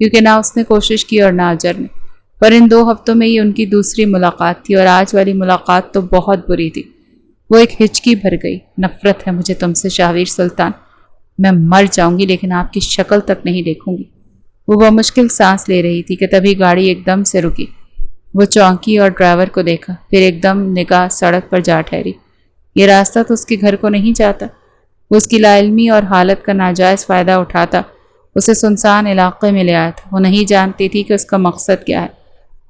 کیونکہ نہ اس نے کوشش کی اور نہ اظہر نے۔ پر ان 2 ہفتوں میں ہی ان کی دوسری ملاقات تھی، اور آج والی ملاقات تو بہت بری تھی۔ وہ ایک ہچکی بھر گئی۔ نفرت ہے مجھے تم سے شاہویر سلطان، میں مر جاؤں گی لیکن آپ کی شکل تک نہیں دیکھوں گی۔ وہ بمشکل سانس لے رہی تھی کہ تبھی گاڑی ایک دم سے رکی۔ وہ چونکی اور ڈرائیور کو دیکھا، پھر ایک دم نگاہ سڑک پر جا ٹھہری۔ یہ راستہ تو اس کے گھر کو نہیں جاتا۔ وہ اس کی لا علمی اور حالت کا ناجائز فائدہ اٹھاتا اسے سنسان علاقے میں لے آیا تھا۔ وہ نہیں جانتی تھی کہ اس کا مقصد کیا ہے،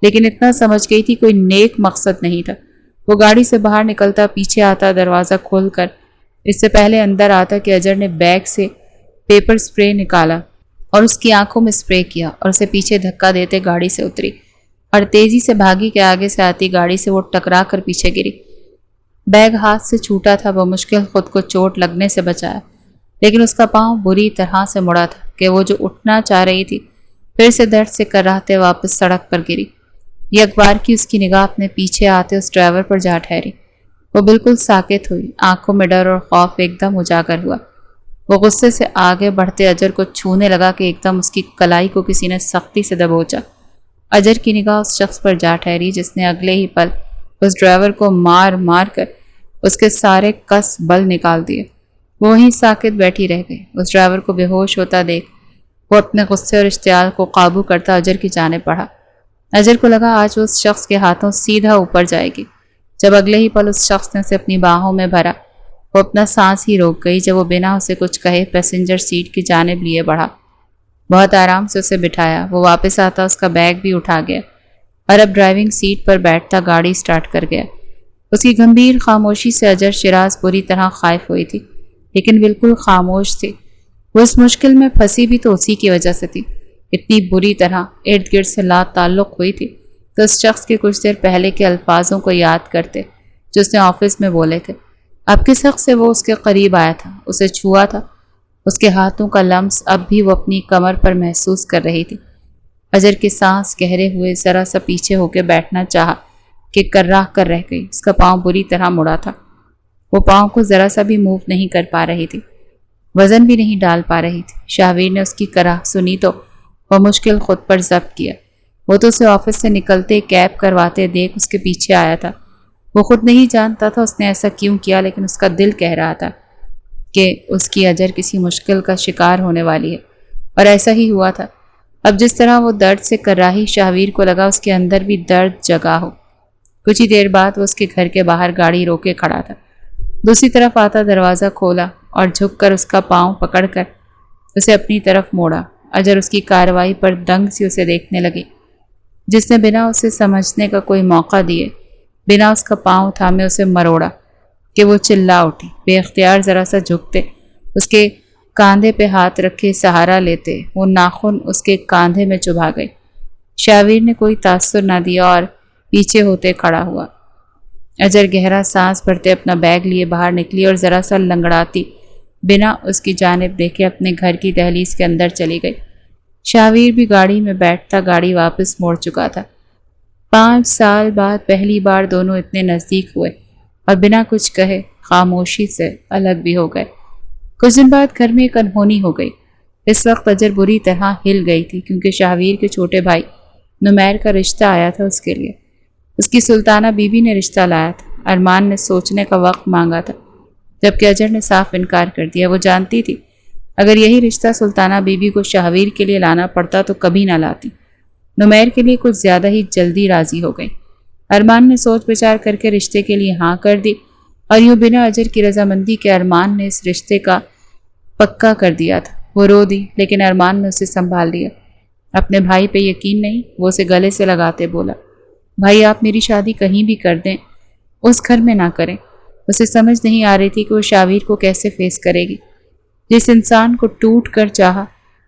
لیکن اتنا سمجھ گئی تھی کوئی نیک مقصد نہیں تھا۔ وہ گاڑی سے باہر نکلتا، پیچھے آتا دروازہ کھول کر، اس سے پہلے اندر آتا کہ اظہر نے بیگ سے پیپر سپرے نکالا اور اس کی آنکھوں میں سپرے کیا اور اسے پیچھے دھکا دیتے گاڑی سے اتری اور تیزی سے بھاگی کہ آگے سے آتی گاڑی سے وہ ٹکرا کر پیچھے گری۔ بیگ ہاتھ سے چھوٹا تھا، بمشکل خود کو چوٹ لگنے سے بچایا، لیکن اس کا پاؤں بری طرح سے مڑا تھا کہ وہ جو اٹھنا چاہ رہی تھی پھر سے درد سے کراہتے واپس سڑک پر گری۔ یہ اخبار کی اس کی نگاہ اپنے پیچھے آتے اس ڈرائیور پر جا ٹھہری۔ وہ بالکل ساکت ہوئی، آنکھوں میں ڈر اور خوف ایک دم اجاگر ہوا۔ وہ غصے سے آگے بڑھتے اظہر کو چھونے لگا کہ ایک دم اس کی کلائی کو کسی نے سختی سے دبوچا۔ اظہر کی نگاہ اس شخص پر جا ٹھہری جس نے اگلے ہی پل اس ڈرائیور کو مار مار کر اس کے سارے کس بل نکال دیے۔ وہ وہیں ساکت بیٹھی رہ گئی۔ اس ڈرائیور کو بے ہوش ہوتا دیکھ وہ اپنے غصے اور اشتعال کو قابو کرتا اظہر کی جانب بڑھا۔ اظہر کو لگا آج وہ اس شخص کے ہاتھوں سیدھا اوپر جائے گی۔ جب اگلے ہی پل اس شخص نے اسے اپنی باہوں میں بھرا، وہ اپنا سانس ہی روک گئی جب وہ بنا اسے کچھ کہے پیسنجر سیٹ کی جانب لیے بڑھا۔ بہت آرام سے اسے بٹھایا۔ وہ واپس آتا اس کا بیگ بھی اٹھا گیا اور اب ڈرائیونگ سیٹ پر بیٹھتا گاڑی سٹارٹ کر گیا۔ اس کی گمبھیر خاموشی سے اظہر شیراز بری طرح خائف ہوئی تھی، لیکن بالکل خاموش تھی۔ وہ اس مشکل میں پھنسی بھی تو اسی کی وجہ سے تھی، اتنی بری طرح ارد گرد سے لا تعلق ہوئی تھی تو اس شخص کے کچھ دیر پہلے کے الفاظوں کو یاد کرتے جو اس نے آفس میں بولے تھے۔ اب کس حق سے وہ اس کے قریب آیا تھا، اسے چھوا تھا، اس کے ہاتھوں کا لمس اب بھی وہ اپنی کمر پر محسوس کر رہی تھی۔ اجر کی سانس گہرے ہوئے ذرا سا پیچھے ہو کے بیٹھنا چاہا کہ کرراہ کر رہ گئی۔ اس کا پاؤں بری طرح مڑا تھا، وہ پاؤں کو ذرا سا بھی موو نہیں کر پا رہی تھی، وزن بھی نہیں ڈال پا رہی تھی۔ شاہویر نے اس کی کراہ سنی تو وہ مشکل خود پر ضبط کیا۔ وہ تو اسے آفس سے نکلتے کیب کرواتے دیکھ اس کے پیچھے آیا تھا۔ وہ خود نہیں جانتا تھا اس نے ایسا کیوں کیا، لیکن اس کا دل کہہ رہا تھا کہ اس کی اجر کسی مشکل کا شکار ہونے والی ہے، اور ایسا ہی ہوا تھا۔ اب جس طرح وہ درد سے کراہی، شاہویر کو لگا اس کے اندر بھی درد جگا ہو۔ کچھ ہی دیر بعد وہ اس کے گھر کے باہر گاڑی روکے کھڑا تھا۔ دوسری طرف آتا دروازہ کھولا اور جھک کر اس کا پاؤں پکڑ کر اسے اپنی طرف موڑا۔ اجر اس کی کارروائی پر دنگ سی اسے دیکھنے لگی، جس نے بنا اسے سمجھنے کا کوئی موقع دیے، بنا اس کا پاؤں تھامے اسے مروڑا کہ وہ چلا اٹھی۔ بے اختیار ذرا سا جھکتے، اس کے کاندھے پہ ہاتھ رکھے سہارا لیتے، وہ ناخن اس کے کاندھے میں چبھا گئے۔ شاہویر نے کوئی تاثر نہ دیا اور پیچھے ہوتے کھڑا ہوا۔ اجر گہرا سانس بھرتے اپنا بیگ لیے باہر نکلی اور ذرا سا لنگڑاتی بنا اس کی جانب دیکھے اپنے گھر کی دہلیز کے اندر چلی گئی۔ شاہویر بھی گاڑی میں بیٹھتا گاڑی واپس موڑ چکا تھا۔ 5 سال بعد پہلی بار دونوں اتنے نزدیک ہوئے اور بنا کچھ کہے خاموشی سے الگ بھی ہو گئے۔ کچھ دن بعد گھر میں ایک انہونی ہو گئی۔ اس وقت اجر بری طرح ہل گئی تھی، کیونکہ شاہویر کے چھوٹے بھائی نمیر کا رشتہ آیا تھا اس کے لیے۔ اس کی سلطانہ بی بی نے رشتہ لایا تھا۔ ارمان نے سوچنے کا وقت مانگا تھا، جبکہ اجر نے صاف انکار کر دیا۔ وہ جانتی تھی اگر یہی رشتہ سلطانہ بی بی کو شاہویر کے لیے لانا پڑتا تو کبھی نہ لاتی۔ نمیر کے لیے کچھ زیادہ ہی جلدی راضی ہو گئی۔ ارمان نے سوچ بچار کر کے رشتے کے لیے ہاں کر دی، اور یوں بنا اجر کی رضامندی کے ارمان نے اس رشتے کا پکا کر دیا تھا۔ وہ رو دی، لیکن ارمان نے اسے سنبھال لیا۔ اپنے بھائی پہ یقین نہیں، وہ اسے گلے سے لگاتے بولا، بھائی آپ میری شادی کہیں بھی کر دیں، اس گھر میں نہ کریں۔ اسے سمجھ نہیں آ رہی تھی کہ وہ شاہویر کو کیسے فیس کرے گی۔ جس انسان کو ٹوٹ کر چاہا،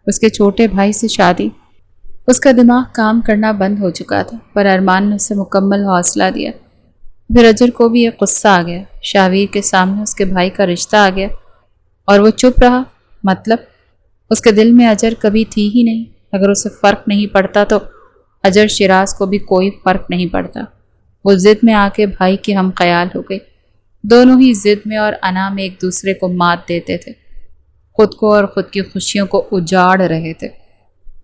اس کے چھوٹے بھائی سے شادی۔ اس کا دماغ کام کرنا بند ہو چکا تھا، پر ارمان نے اسے مکمل حوصلہ دیا۔ پھر اجر کو بھی ایک غصہ آ گیا۔ شاہویر کے سامنے اس کے بھائی کا رشتہ آ گیا اور وہ چپ رہا۔ مطلب اس کے دل میں اجر کبھی تھی ہی نہیں۔ اگر اسے فرق نہیں پڑتا تو اجر شیراز کو بھی کوئی فرق نہیں پڑتا۔ وہ ضد میں آ کے بھائی کے ہم خیال ہو گئی۔ دونوں ہی ضد میں اور انا میں ایک دوسرے کو مات دیتے تھے، خود کو اور خود کی خوشیوں کو اجاڑ رہے تھے۔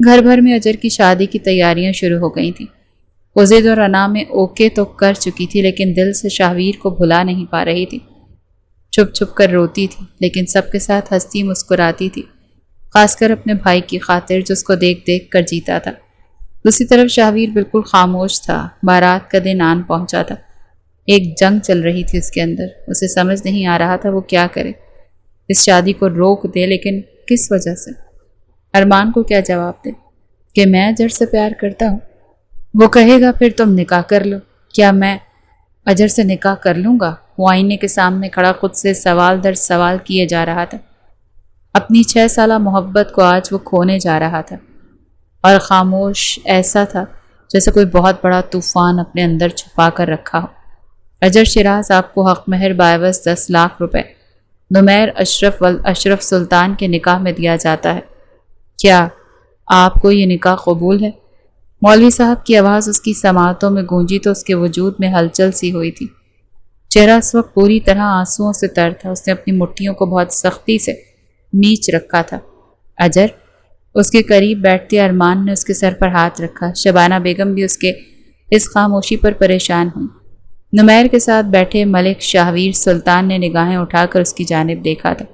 گھر بھر میں اجر کی شادی کی تیاریاں شروع ہو گئی تھیں۔ وہ ضد اور انا میں اوکے تو کر چکی تھی، لیکن دل سے شاہویر کو بھلا نہیں پا رہی تھی۔ چھپ چھپ کر روتی تھی، لیکن سب کے ساتھ ہنستی مسکراتی تھی، خاص کر اپنے بھائی کی خاطر جو اس کو دیکھ دیکھ کر جیتا تھا۔ دوسری طرف شاہویر بالکل خاموش تھا۔ بارات کا دن آن پہنچا تھا۔ ایک جنگ چل رہی تھی اس کے اندر۔ اسے سمجھ نہیں آ رہا تھا وہ کیا کرے۔ اس شادی کو روک دے، لیکن کس وجہ سے؟ ارمان کو کیا جواب دے کہ میں اجر سے پیار کرتا ہوں؟ وہ کہے گا پھر تم نکاح کر لو۔ کیا میں اجر سے نکاح کر لوں گا؟ وہ آئینے کے سامنے کھڑا خود سے سوال در سوال کیے جا رہا تھا۔ اپنی 6 سالہ محبت کو آج وہ کھونے جا رہا تھا، اور خاموش ایسا تھا جیسے کوئی بہت بڑا طوفان اپنے اندر چھپا کر رکھا ہو۔ اجر شیراز آپ کو حق مہر بائوس 10 لاکھ روپے نمیر اشرف سلطان کے نکاح میں دیا جاتا ہے۔ کیا آپ کو یہ نکاح قبول ہے؟ مولوی صاحب کی آواز اس کی سماعتوں میں گونجی تو اس کے وجود میں ہلچل سی ہوئی تھی۔ چہرہ اس وقت پوری طرح آنسوؤں سے تر تھا۔ اس نے اپنی مٹھیوں کو بہت سختی سے میچ رکھا تھا۔ اجر، اس کے قریب بیٹھتے ارمان نے اس کے سر پر ہاتھ رکھا۔ شبانہ بیگم بھی اس کے اس خاموشی پر پریشان ہوئی۔ نمیر کے ساتھ بیٹھے ملک شاہویر سلطان نے نگاہیں اٹھا کر اس کی جانب دیکھا تھا۔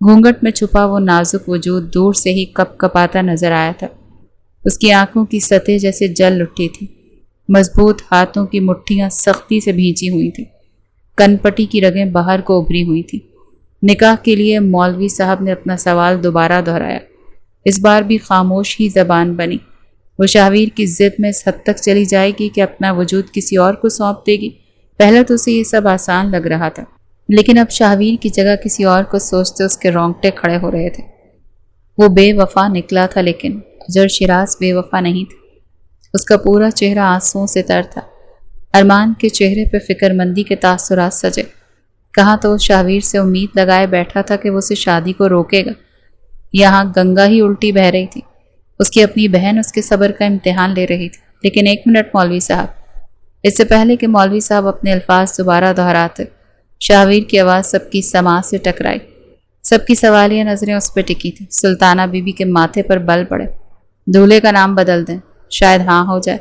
گھونگھٹ میں چھپا وہ نازک وجود دور سے ہی کپ کپاتا نظر آیا تھا۔ اس کی آنکھوں کی سطح جیسے جل اٹھی تھی۔ مضبوط ہاتھوں کی مٹھیاں سختی سے بھینچی ہوئی تھیں۔ کن پٹی کی رگیں باہر کو ابھری ہوئی تھیں۔ نکاح کے لیے مولوی صاحب نے اپنا سوال دوبارہ دہرایا۔ اس بار بھی خاموش ہی زبان بنی۔ وہ شاہویر کی ضد میں اس حد تک چلی جائے گی کہ اپنا وجود کسی اور کو سونپ دے گی؟ پہلے تو اسے یہ سب آسان لگ رہا تھا، لیکن اب شاہویر کی جگہ کسی اور کو سوچتے اس کے رونگٹے کھڑے ہو رہے تھے۔ وہ بے وفا نکلا تھا، لیکن اجر شیراز بے وفا نہیں تھا۔ اس کا پورا چہرہ آنسوؤں سے تر تھا۔ ارمان کے چہرے پہ فکر مندی کے تاثرات سجے۔ کہاں تو وہ شاہویر سے امید لگائے بیٹھا تھا کہ وہ اسے شادی کو روکے گا، یہاں گنگا ہی الٹی بہہ رہی تھی۔ اس کی اپنی بہن اس کے صبر کا امتحان لے رہی تھی۔ لیکن ایک منٹ مولوی صاحب، اس سے پہلے کہ مولوی صاحب اپنے الفاظ دوبارہ دہراتے، شاہویر کی آواز سب کی سماعت سے ٹکرائی۔ سب کی سوالیہ نظریں اس پہ ٹکی تھیں۔ سلطانہ بی بی کے ماتھے پر بل پڑے۔ دولہے کا نام بدل دیں، شاید ہاں ہو جائے۔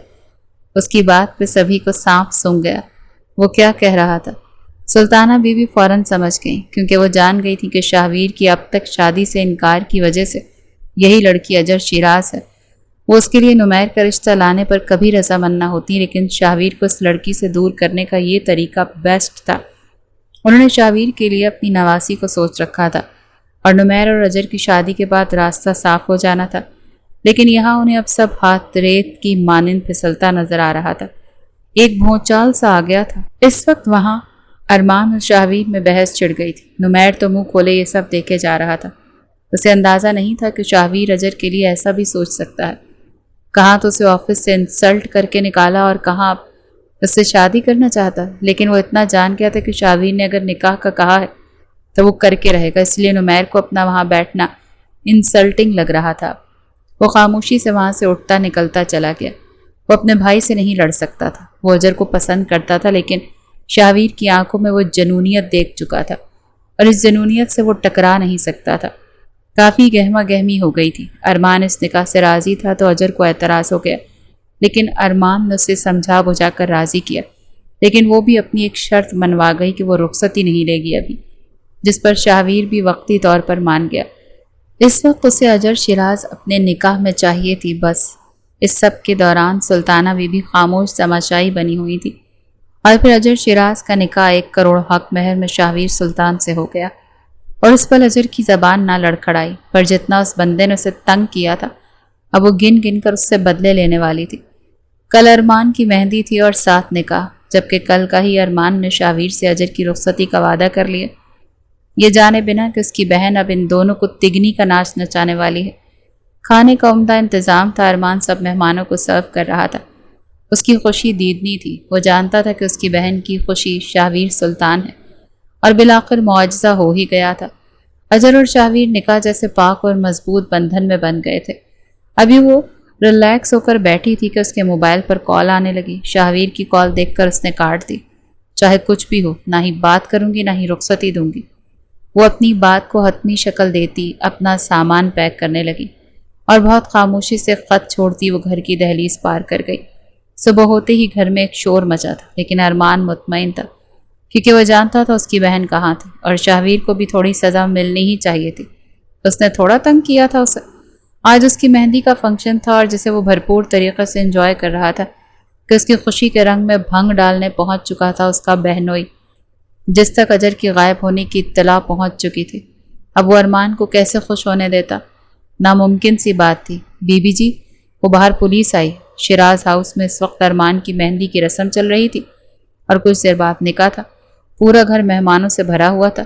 اس کی بات پہ سبھی کو سانپ سونگھ گیا۔ وہ کیا کہہ رہا تھا؟ سلطانہ بی بی فوراً سمجھ گئیں، کیونکہ وہ جان گئی تھی کہ شاہویر کی اب تک شادی سے انکار کی وجہ سے یہی لڑکی اجر شیراز ہے۔ وہ اس کے لیے نمیر کا رشتہ لانے پر کبھی رضامند نہ ہوتی، لیکن شاہویر کو اس لڑکی سے دور کرنے کا یہ طریقہ بیسٹ تھا۔ انہوں نے شاہویر کے لیے اپنی نواسی کو سوچ رکھا تھا اور نمیر اور اجر کی شادی کے بعد راستہ صاف ہو جانا تھا، لیکن یہاں انہیں اب سب ہاتھ ریت کی مانند پھسلتا نظر آ رہا تھا۔ ایک بھونچال سا آ گیا تھا۔ اس وقت وہاں ارمان اور شاہویر میں بحث چھڑ گئی تھی۔ نمیر تو منہ کھولے یہ سب دیکھے جا رہا تھا۔ اسے اندازہ نہیں تھا کہ شاہویر اجر کے لیے ایسا بھی سوچ سکتا ہے۔ کہاں تو اسے آفس سے انسلٹ کر کے نکالا اور کہاں اس سے شادی کرنا چاہتا، لیکن وہ اتنا جان گیا تھا کہ شاہویر نے اگر نکاح کا کہا ہے تو وہ کر کے رہے گا، اس لیے نمیر کو اپنا وہاں بیٹھنا انسلٹنگ لگ رہا تھا۔ وہ خاموشی سے وہاں سے اٹھتا نکلتا چلا گیا۔ وہ اپنے بھائی سے نہیں لڑ سکتا تھا۔ وہ اجر کو پسند کرتا تھا، لیکن شاہویر کی آنکھوں میں وہ جنونیت دیکھ چکا تھا اور اس جنونیت سے وہ ٹکرا نہیں سکتا تھا۔ کافی گہما گہمی ہو گئی تھی۔ ارمان اس نکاح سے راضی تھا تو اجر کو اعتراض ہو گیا، لیکن ارمان نے اسے سمجھا بجھا کر راضی کیا، لیکن وہ بھی اپنی ایک شرط منوا گئی کہ وہ رخصتی نہیں لے گی ابھی، جس پر شاہویر بھی وقتی طور پر مان گیا۔ اس وقت اسے اجر شیراز اپنے نکاح میں چاہیے تھی بس۔ اس سب کے دوران سلطانہ بی بی خاموش تماشائی بنی ہوئی تھی، اور پھر اجر شیراز کا نکاح 1 کروڑ حق مہر میں شاہویر سلطان سے ہو گیا، اور اس پر اجر کی زبان نہ لڑکھڑائی، پر جتنا اس بندے نے اسے تنگ کیا تھا اب وہ گن گن کر اس سے بدلے لینے والی تھی۔ کل ارمان کی مہندی تھی اور ساتھ نکاح، جبکہ کل کا ہی ارمان نے شاہویر سے اجر کی رخصتی کا وعدہ کر لیا، یہ جانے بنا کہ اس کی بہن اب ان دونوں کو تگنی کا ناچ نچانے والی ہے۔ کھانے کا عمدہ انتظام تھا۔ ارمان سب مہمانوں کو سرو کر رہا تھا۔ اس کی خوشی دیدنی تھی۔ وہ جانتا تھا کہ اس کی بہن کی خوشی شاہویر سلطان ہے، اور بالآخر معجزہ ہو ہی گیا تھا۔ اجر اور شاہویر نکاح جیسے پاک اور مضبوط بندھن میں بن گئے تھے۔ ابھی وہ ریلیکس ہو کر بیٹھی تھی کہ اس کے موبائل پر کال آنے لگی۔ شاہویر کی کال دیکھ کر اس نے کاٹ دی۔ چاہے کچھ بھی ہو، نہ ہی بات کروں گی نہ ہی رخصتی دوں گی۔ وہ اپنی بات کو حتمی شکل دیتی اپنا سامان پیک کرنے لگی، اور بہت خاموشی سے خط چھوڑتی وہ گھر کی دہلیز پار کر گئی۔ صبح ہوتے ہی گھر میں ایک شور مچا تھا، لیکن ارمان مطمئن تھا، کیونکہ وہ جانتا تھا اس کی بہن کہاں تھی، اور شاہویر کو بھی تھوڑی سزا ملنی ہی چاہیے تھی۔ اس نے تھوڑا تنگ کیا تھا اسے۔ آج اس کی مہندی کا فنکشن تھا، اور جسے وہ بھرپور طریقے سے انجوائے کر رہا تھا کہ اس کی خوشی کے رنگ میں بھنگ ڈالنے پہنچ چکا تھا اس کا بہنوئی، جس تک اجر کی غائب ہونے کی اطلاع پہنچ چکی تھی۔ اب وہ ارمان کو کیسے خوش ہونے دیتا؟ ناممکن سی بات تھی۔ بی بی جی، وہ باہر پولیس آئی۔ شیراز ہاؤس میں اس وقت ارمان کی مہندی کی رسم چل رہی تھی، اور کچھ دیر بعد نکاح تھا۔ پورا گھر مہمانوں سے بھرا ہوا تھا۔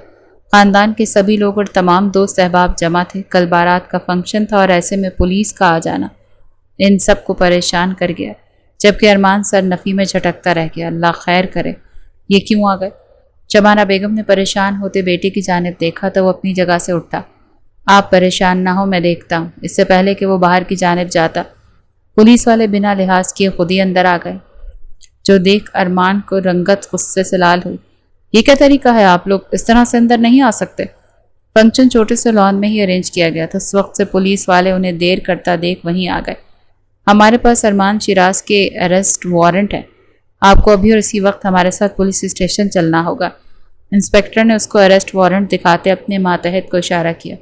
خاندان کے سبھی لوگ اور تمام دوست احباب جمع تھے۔ کل بارات کا فنکشن تھا، اور ایسے میں پولیس کا آ جانا ان سب کو پریشان کر گیا، جبکہ ارمان سر نفی میں جھٹکتا رہ گیا۔ اللہ خیر کرے، یہ کیوں آ گئے؟ شبانہ بیگم نے پریشان ہوتے بیٹے کی جانب دیکھا تو وہ اپنی جگہ سے اٹھا۔ آپ پریشان نہ ہو، میں دیکھتا ہوں۔ اس سے پہلے کہ وہ باہر کی جانب جاتا، پولیس والے بنا لحاظ کیے خود ہی اندر آ گئے، جو دیکھ ارمان کو رنگت غصے سے لال ہوئی۔ یہ کیا طریقہ ہے؟ آپ لوگ اس طرح سے اندر نہیں آ سکتے۔ فنکشن چھوٹے سے لان میں ہی ارینج کیا گیا تھا۔ اس وقت سے پولیس والے انہیں دیر کرتا دیکھ وہیں آ گئے۔ ہمارے پاس ارمان شیراز کے اریسٹ وارنٹ ہے، آپ کو ابھی اور اسی وقت ہمارے ساتھ پولیس اسٹیشن چلنا ہوگا۔ انسپکٹر نے اس کو اریسٹ وارنٹ دکھاتے اپنے ماتحت کو اشارہ کیا۔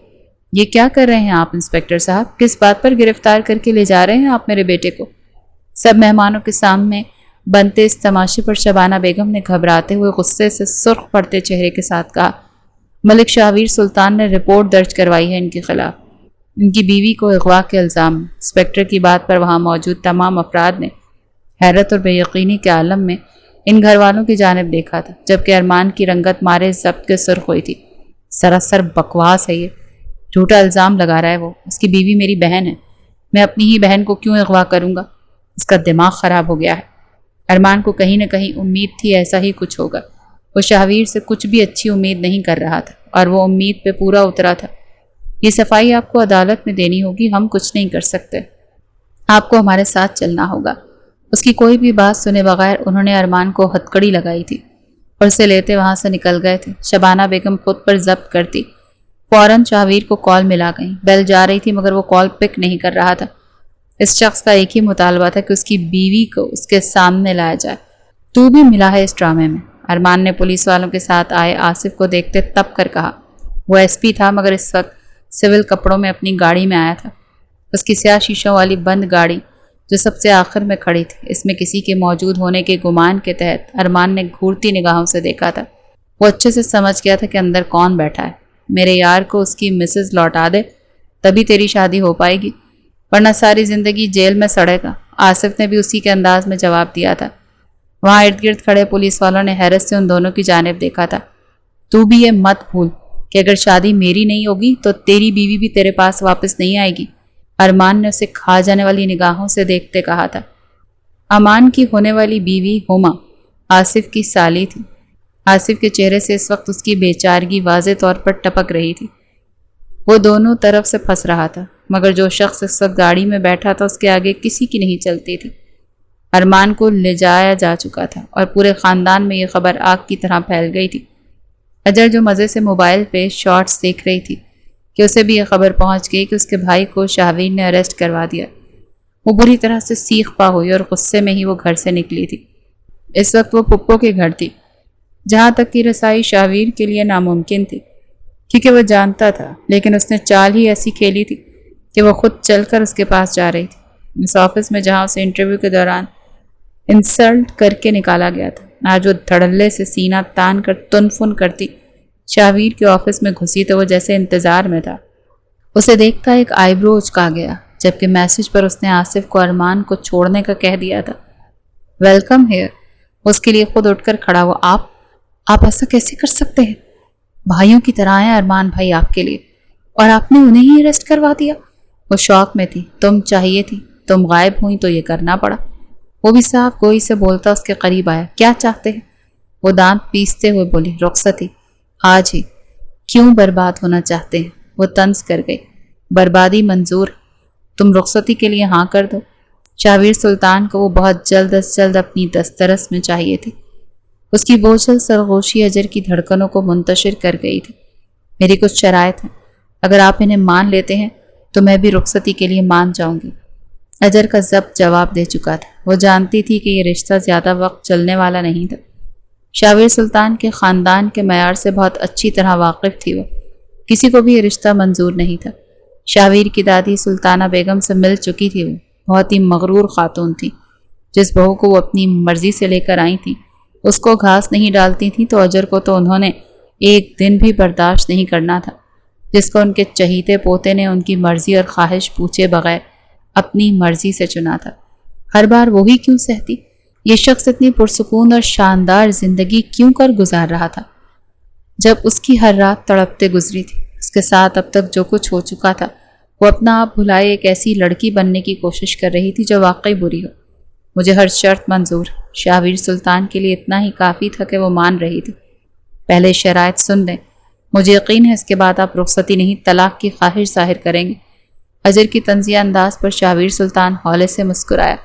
یہ کیا کر رہے ہیں آپ انسپکٹر صاحب؟ کس بات پر گرفتار کر کے لے جا رہے ہیں آپ میرے بیٹے کو؟ سب مہمانوں کے سامنے بنتے اس تماشے پر شبانہ بیگم نے گھبراتے ہوئے غصے سے سرخ پڑتے چہرے کے ساتھ کہا، ملک شاہویر سلطان نے رپورٹ درج کروائی ہے ان کے خلاف، ان کی بیوی کو اغوا کے الزام۔ انسپکٹر کی بات پر وہاں موجود تمام افراد نے حیرت اور بے یقینی کے عالم میں ان گھر والوں کی جانب دیکھا تھا، جبکہ ارمان کی رنگت مارے ضبط کے سرخ ہوئی تھی۔ سراسر بکواس ہے یہ، جھوٹا الزام لگا رہا ہے وہ۔ اس کی بیوی میری بہن ہے، میں اپنی ہی بہن کو کیوں اغوا کروں گا؟ اس کا دماغ خراب ہو گیا ہے۔ ارمان کو کہیں نہ کہیں امید تھی ایسا ہی کچھ ہوگا۔ وہ شاہویر سے کچھ بھی اچھی امید نہیں کر رہا تھا، اور وہ امید پہ پورا اترا تھا۔ یہ صفائی آپ کو عدالت میں دینی ہوگی، ہم کچھ نہیں کر سکتے۔ آپ کو ہمارے ساتھ چلنا ہوگا۔ اس کی کوئی بھی بات سنے بغیر انہوں نے ارمان کو ہتکڑی لگائی تھی اور اسے لیتے وہاں سے نکل گئے تھے۔ شبانہ بیگم خود پر ضبط کرتی فوراً شاویر کو کال ملا گئی۔ بیل جا رہی تھی مگر وہ کال پک نہیں کر رہا تھا۔ اس شخص کا ایک ہی مطالبہ تھا کہ اس کی بیوی کو اس کے سامنے لایا جائے۔ تو بھی ملا ہے اس ڈرامے میں، ارمان نے پولیس والوں کے ساتھ آئے آصف کو دیکھتے تب کر کہا۔ وہ ایس پی تھا مگر اس وقت سول کپڑوں میں اپنی گاڑی میں آیا تھا۔ اس کی سیاہ شیشوں والی بند گاڑی جو سب سے آخر میں کھڑی تھی، اس میں کسی کے موجود ہونے کے گمان کے تحت ارمان نے گھورتی نگاہوں سے دیکھا تھا۔ وہ اچھے سے سمجھ گیا تھا کہ اندر کون بیٹھا ہے۔ میرے یار کو اس کی مسز لوٹا دے تبھی تیری شادی ہو پائے گی، ورنہ ساری زندگی جیل میں سڑے گا، آصف نے بھی اسی کے انداز میں جواب دیا تھا۔ وہاں ارد گرد کھڑے پولیس والوں نے حیرت سے ان دونوں کی جانب دیکھا تھا۔ تو بھی یہ مت بھول کہ اگر شادی میری نہیں ہوگی تو تیری بیوی بھی تیرے پاس واپس نہیں آئے گی، ارمان نے اسے کھا جانے والی نگاہوں سے دیکھتے کہا تھا۔ امان کی ہونے والی بیوی ہما آصف کی سالی تھی۔ آصف کے چہرے سے اس وقت اس کی بے چارگی واضح طور پر ٹپک رہی تھی۔ وہ دونوں طرف سے پھنس رہا تھا مگر جو شخص اس وقت گاڑی میں بیٹھا تھا اس کے آگے کسی کی نہیں چلتی تھی۔ ارمان کو لے جایا جا چکا تھا اور پورے خاندان میں یہ خبر آگ کی طرح پھیل گئی تھی۔ اجر جو مزے سے موبائل پہ شارٹس دیکھ رہی تھی کہ اسے بھی یہ خبر پہنچ گئی کہ اس کے بھائی کو شاویر نے اریسٹ کروا دیا۔ وہ بری طرح سے سیخ پا ہوئی اور غصے میں ہی وہ گھر سے نکلی تھی۔ اس وقت وہ پھپھو کے گھر تھی جہاں تک کی رسائی شاویر کے لیے ناممکن تھی کیونکہ وہ جانتا تھا، لیکن اس نے چال ہی ایسی کھیلی تھی کہ وہ خود چل کر اس کے پاس جا رہی تھی۔ اس آفس میں جہاں اسے انٹرویو کے دوران انسلٹ کر کے نکالا گیا تھا، آج وہ دھڑلے سے سینہ تان کر تنفن کرتی شاویر کے آفس میں گھسی تو وہ جیسے انتظار میں تھا۔ اسے دیکھتا ایک آئی برو اچکا گیا جبکہ میسج پر اس نے آصف کو ارمان کو چھوڑنے کا کہہ دیا تھا۔ ویلکم ہیئر، اس کے لیے خود اٹھ کر کھڑا ہوا۔ آپ ایسا کیسے کر سکتے ہیں؟ بھائیوں کی طرح ہیں ارمان بھائی آپ کے لیے، اور آپ نے انہیں ہی اریسٹ کروا دیا۔ وہ شوق میں تھی، تم چاہیے تھی، تم غائب ہوئی تو یہ کرنا پڑا۔ وہ بھی صاف گوئی سے بولتا اس کے قریب آیا۔ کیا چاہتے ہیں؟ وہ دانت پیستے ہوئے بولی۔ رخصتی آج ہی۔ کیوں برباد ہونا چاہتے ہیں؟ وہ طنز کر گئی۔ بربادی منظور، تم رخصتی کے لیے ہاں کر دو۔ شاویر سلطان کو وہ بہت جلد از جلد اپنی دسترس میں چاہیے تھی۔ اس کی بوجھل سرگوشی اجر کی دھڑکنوں کو منتشر کر گئی تھی۔ میری کچھ شرائط ہیں، اگر آپ انہیں مان لیتے ہیں تو میں بھی رخصتی کے لیے مان جاؤں گی۔ اجر کا ضبط جواب دے چکا تھا۔ وہ جانتی تھی کہ یہ رشتہ زیادہ وقت چلنے والا نہیں تھا۔ شاویر سلطان کے خاندان کے معیار سے بہت اچھی طرح واقف تھی۔ وہ کسی کو بھی یہ رشتہ منظور نہیں تھا۔ شاویر کی دادی سلطانہ بیگم سے مل چکی تھی۔ وہ بہت ہی مغرور خاتون تھی۔ جس بہو کو وہ اپنی مرضی سے لے کر آئی تھی اس کو گھاس نہیں ڈالتی تھی تو اجر کو تو انہوں نے ایک دن بھی برداشت نہیں کرنا تھا۔ جس کو ان کے چہیتے پوتے نے ان کی مرضی اور خواہش پوچھے بغیر اپنی مرضی سے چنا تھا، ہر بار وہی کیوں سہتی؟ یہ شخص اتنی پرسکون اور شاندار زندگی کیوں کر گزار رہا تھا جب اس کی ہر رات تڑپتے گزری تھی؟ اس کے ساتھ اب تک جو کچھ ہو چکا تھا وہ اپنا آپ بھلائے ایک ایسی لڑکی بننے کی کوشش کر رہی تھی جو واقعی بری ہو۔ مجھے ہر شرط منظور۔ شاویر سلطان کے لیے اتنا ہی کافی تھا کہ وہ مان رہی تھی۔ پہلے شرائط سن لیں، مجھے یقین ہے اس کے بعد آپ رخصتی نہیں طلاق کی خواہش ظاہر کریں گے۔ اجر کی طنزیہ انداز پر شاویر سلطان ہولے سے مسکرایا۔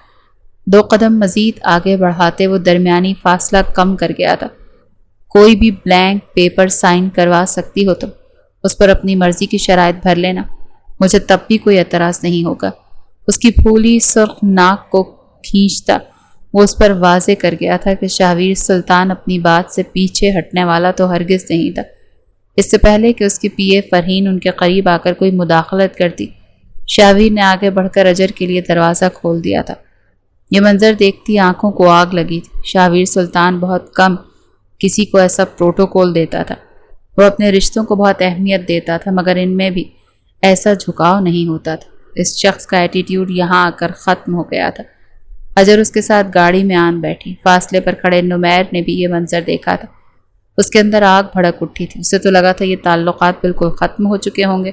2 قدم مزید آگے بڑھاتے وہ درمیانی فاصلہ کم کر گیا تھا۔ کوئی بھی بلینک پیپر سائن کروا سکتی ہو تو اس پر اپنی مرضی کی شرائط بھر لینا، مجھے تب بھی کوئی اعتراض نہیں ہوگا۔ اس کی پھولی سرخ ناک کو کھینچتا وہ اس پر واضح کر گیا تھا کہ شاویر سلطان اپنی بات سے پیچھے ہٹنے والا تو ہرگز نہیں تھا۔ اس سے پہلے کہ اس کی پی اے فرحین ان کے قریب آ کر کوئی مداخلت کرتی، شاویر نے آگے بڑھ کر اجر کے لیے دروازہ کھول دیا تھا۔ یہ منظر دیکھتی آنکھوں کو آگ لگی تھی۔ شاویر سلطان بہت کم کسی کو ایسا پروٹوکول دیتا تھا۔ وہ اپنے رشتوں کو بہت اہمیت دیتا تھا مگر ان میں بھی ایسا جھکاؤ نہیں ہوتا تھا۔ اس شخص کا ایٹیٹیوڈ یہاں آ کر ختم ہو گیا تھا۔ اجر اس کے ساتھ گاڑی میں آن بیٹھی۔ فاصلے پر کھڑے نمیر نے بھی یہ منظر دیکھا تھا۔ اس کے اندر آگ بھڑک اٹھی تھی۔ اسے تو لگا تھا یہ تعلقات بالکل ختم ہو چکے ہوں گے،